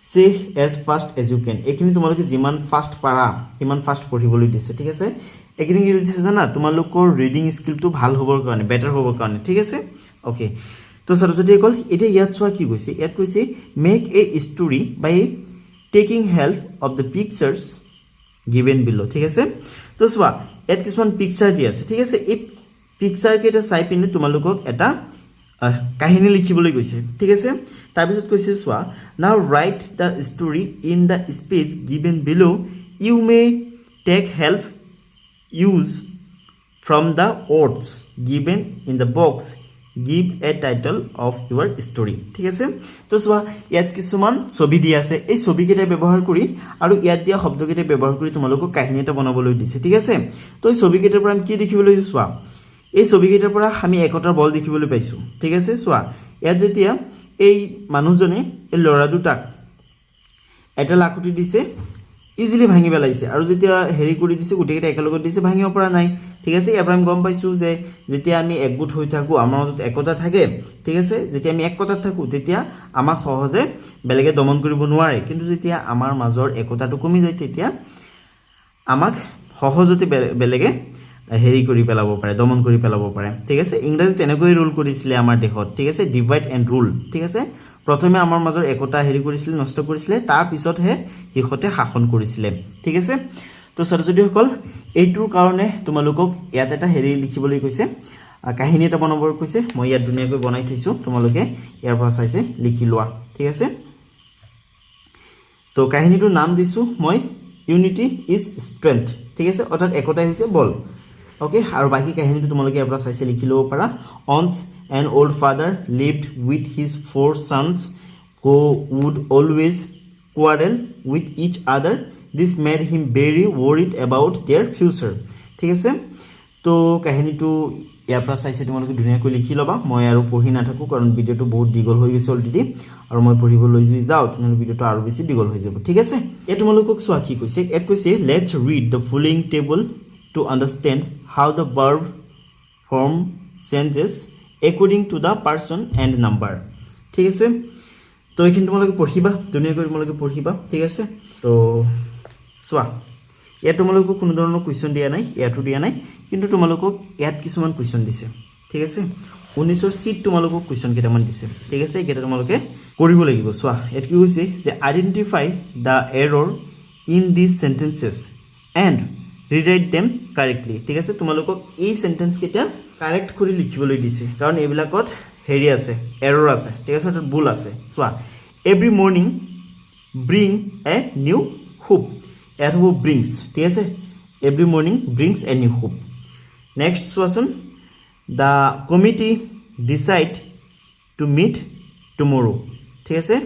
say as fast as you can এইখিনি তোমালোকে যিমান ফাস্ট পাৰা সিমান ফাস্ট পঢ়িবলৈ দিছে ঠিক আছে এইখিনি কি দিছে জানা তোমালোকৰ ৰিডিং স্কিলটো ভাল হ'বৰ কাৰণে বেটাৰ হ'বৰ কাৰণে ঠিক আছে ওকে তো ছাত্ৰ-ছাত্ৰীসকল এতিয়া ইয়াত চোৱা কি কৈছে ইয়াত কৈছে make a story by taking help of the pictures given below ঠিক আছে তো চোৱা ইয়াত কিছুমান পিকচাৰ দি আছে ঠিক আছে এই পিকচাৰ কেইটা চাই পিনে তোমালোকক এটা কাহিনী লিখিবলৈ কৈছে ঠিক আছে তাৰপিছত কৈছে চোৱা now write the story in the space given below you may take help use from the words given in the box give a title of your story ঠিক আছে তো চোৱা ইয়াত কিছুমান ছবি দিয়া আছে এই ছবি কেইটা ব্যৱহাৰ কৰি আৰু ইয়াত দিয়া শব্দ কেইটা ব্যৱহাৰ কৰি তোমালোকক কাহিনী এটা বনাবলৈ দিছে ঠিক আছে তো এই ছবি কেইটাৰ পৰা আমি কি দেখিবলৈ চোৱা এই ছবি কেইটাৰ পৰা আমি একতাৰ বল দেখিবলৈ পাইছো ঠিক আছে চোৱা ইয়াত যেতিয়া এই মানুহজনে এই লৰা দুটাক এটা লাখুটি দিছে ইজিলি ভাঙি পেলাইছে আৰু যেতিয়া হেৰি কৰি দিছে গুটেকেইটা একেলগত দিছে ভাঙিব পৰা নাই ঠিক আছে ইয়াৰ পৰা আমি গম পাইছোঁ যে যেতিয়া আমি একগোট হৈ থাকোঁ আমাৰ মাজত একতা থাকে ঠিক আছে যেতিয়া আমি একতাত থাকোঁ তেতিয়া আমাক সহজে বেলেগে দমন কৰিব নোৱাৰে কিন্তু যেতিয়া আমাৰ মাজৰ একতাটো কমি যায় তেতিয়া আমাক সহজতে বেলেগে হেৰি কৰি পেলাব পাৰে দমন কৰি পেলাব পাৰে ঠিক আছে ইংৰাজী তেনেকৈ ৰুল কৰিছিলে আমাৰ দেশত ঠিক আছে ডিভাইড এণ্ড ৰুল ঠিক আছে প্ৰথমে আমাৰ মাজৰ একতা হেৰি কৰিছিলে নষ্ট কৰিছিলে তাৰ পিছতহে সিহঁতে শাসন কৰিছিলে ঠিক আছে তো ছাত্ৰ-ছাত্ৰীসকল এইটোৰ কাৰণে তোমালোকক ইয়াত এটা হেৰি লিখিবলৈ কৈছে কাহিনী এটা বনাব কৈছে মই ইয়াত ধুনীয়াকৈ বনাই থৈছোঁ তোমালোকে ইয়াৰ পৰা চাইছে লিখি লোৱা ঠিক আছে তো কাহিনীটোৰ নাম দিছোঁ মই ইউনিটি ইজ ষ্ট্ৰেংথ ঠিক আছে অৰ্থাৎ একতাই হৈছে বল ওকে আৰু বাকি কাহিনীটো তোমালোকে ইয়াৰ পৰা চাইছে লিখি ল'ব পাৰা once an old father lived with his 4 sons who would always quarrel with each other this made him very worried about their future ঠিক আছে তো কাহিনীটো ইয়াৰ পৰা চাইছে তোমালোকে ধুনীয়াকৈ লিখি ল'বা মই আৰু পঢ়ি নাথাকোঁ কাৰণ ভিডিঅ'টো বহুত দীঘল হৈ গৈছে অলৰেডি আৰু মই পঢ়িবলৈ যদি যাওঁ তেনেহ'লে ভিডিঅ'টো আৰু বেছি দীঘল হৈ যাব ঠিক আছে এই তোমালোকক চোৱা কি কৈছে ইয়াত কৈছে let's read the following table to understand how the verb form changes according to the person and number ঠিক আছে তো এইখিনি তোমালোকে পঢ়িবা ধুনীয়াকৈ তোমালোকে পঢ়িবা ঠিক আছে তো চোৱা ইয়াত তোমালোকক কোনো ধৰণৰ কুৱেশ্যন দিয়া নাই ইয়াতো দিয়া নাই কিন্তু তোমালোকক ইয়াত কিছুমান কুৱেশ্যন দিছে ঠিক আছে 19ৰ চিট তোমালোকক কুৱেশ্যন কেইটামান দিছে ঠিক আছে এইকেইটা তোমালোকে কৰিব লাগিব চোৱা ইয়াত কি হৈছে যে identify the error in this sentences and rewrite them correctly ঠিক আছে তোমালোকক এই সেন্টেন্স কেইটা কাৰেক্ট কৰি লিখিবলৈ দিছে কাৰণ এইবিলাকত হেৰি আছে এৰৰ আছে ঠিক আছে অৰ্থাৎ ভুল আছে চোৱা every morning bring a new hope at হ'ব ব্ৰিংছ ঠিক আছে every morning brings a new hope next চোৱাচোন the committee decide to meet tomorrow ঠিক আছে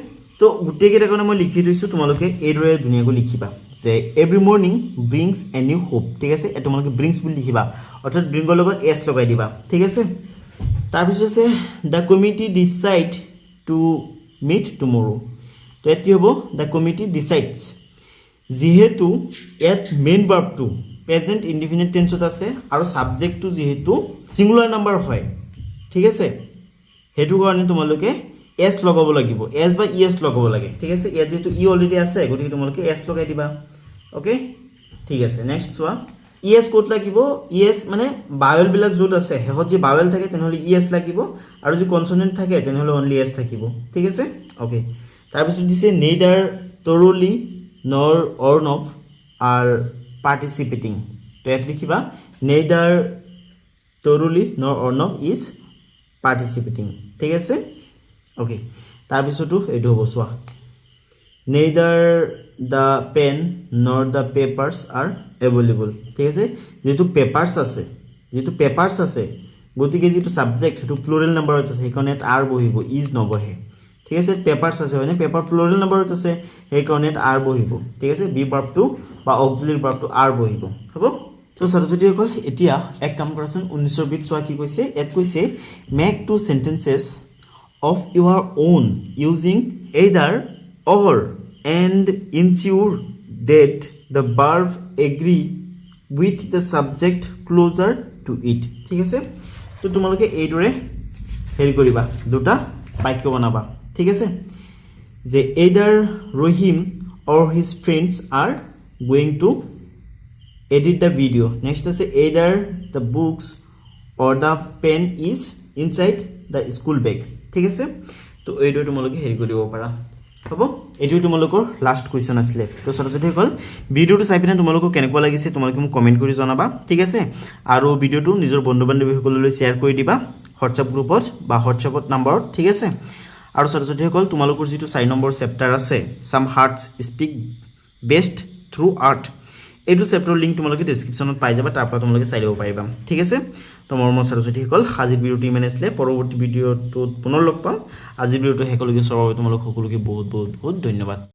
তো গোটেইকেইটা কাৰণে মই লিখি থৈছোঁ তোমালোকে এইদৰে ধুনীয়াকৈ লিখিবা যে every morning brings a new hope ঠিক আছে তোমালোকে ব্ৰিংছ বুলি লিখিবা অৰ্থাৎ ব্ৰিংৰ লগত এছ লগাই দিবা ঠিক আছে তাৰপিছত আছে the committee decide to meet টুমৰো তো ইয়াত কি হ'ব দ্য কমিটি ডিচাইডছ যিহেতু ইয়াত মেইন ভাৰ্বটো প্ৰেজেণ্ট ইনডিফিনিট টেন্সত আছে আৰু ছাবজেক্টটো যিহেতু ছিংগুলাৰ নাম্বাৰ হয় ঠিক আছে সেইটো কাৰণে তোমালোকে এছ লগাব লাগিব এছ বা ই এছ লগাব লাগে ঠিক আছে ইয়াত যেহেতু ই অলৰেডি আছে গতিকে তোমালোকে এছ লগাই দিবা ওকে ঠিক আছে নেক্সট চোৱা ই এছ ক'ত লাগিব ই এছ মানে বাৱেলবিলাক য'ত আছে শেষত যে বাৱেল থাকে তেনেহ'লে ই এছ লাগিব আৰু যদি কনচনেণ্ট থাকে তেনেহ'লে অনলি এছ থাকিব ঠিক আছে ওকে তাৰপিছত দিছে নেইডাৰ টৰলি নৰ অৰ্ণৱ আৰ পাৰ্টিচিপেটিং তো ইয়াত লিখিবা নেইডাৰ টৰলি নৰ অৰ্ণৱ ইজ পাৰ্টিচিপেটিং ঠিক আছে ওকে তাৰপিছতো এইটো হ'ব চোৱা নেইডাৰ দ্য পেন নৰ দ্য পেপাৰ্ছ আৰ এভেইলেবল ঠিক আছে যিটো পেপাৰ্ছ আছে গতিকে যিটো ছাবজেক্ট সেইটো প্লুৰেল নাম্বাৰত আছে সেইকাৰণে আৰ বহিব ইজ নবহে ঠিক আছে পেপাৰ্ছ আছে হয়নে পেপাৰ প্লুৰেল নাম্বাৰত আছে সেইকাৰণে আৰ বহিব ঠিক আছে বি ভাৰ্বটো বা অক্সিলিয়েৰী ভাৰ্বটো আৰ বহিব হ'ব তো ছাত্ৰ-ছাত্ৰীসকল এতিয়া এক কাম কৰাচোন 19ৰ বিট চোৱা কি কৈছে ইয়াত কৈছে make two sentences of your own using either or and ensure that the verb agree with the subject closer to it ঠিক আছে তো তোমালোকে এইদৰে হেৰি কৰিবা দুটা বাক্য বনাবা ঠিক আছে যে either Rahim or his friends are going to edit the video next আছে either the books or the pen is inside the school bag ঠিক আছে তো এইটো তোমালোকে হেৰি কৰিব পাৰা হ'ব এইটো তোমালোকৰ লাষ্ট কুৱেশ্যন আছিলে তো ছাত্ৰ-ছাত্ৰীসকল ভিডিঅ'টো চাই পিনে তোমালোকক কেনেকুৱা লাগিছে তোমালোকে মোক কমেণ্ট কৰি জনাবা ঠিক আছে আৰু ভিডিঅ'টো নিজৰ বন্ধু বান্ধৱীসকললৈ শ্বেয়াৰ কৰি দিবা হোৱাটছআপ গ্ৰুপত বা হোৱাটছআপত নাম্বাৰত ঠিক আছে আৰু ছাত্ৰ-ছাত্ৰীসকল তোমালোকৰ যিটো 4 নম্বৰ চেপ্টাৰ আছে some hearts speak best through art এইটো চেপ্টাৰৰ লিংক তোমালোকে ডেছক্ৰিপশ্যনত পাই যাবা তাৰ পৰা তোমালোকে চাই ল'ব পাৰিবা ঠিক আছে তো মৰমৰ ছাত্ৰ-ছাত্ৰীসকল আজিৰ ভিডিঅ'টো ইমান আছিলে পৰৱৰ্তী ভিডিঅ'টোত পুনৰ লগ পাম আজিৰ ভিডিঅ'টো শেষলৈকে চোৱাৰ বাবে তোমালোক সকলোকে বহুত বহুত বহুত ধন্যবাদ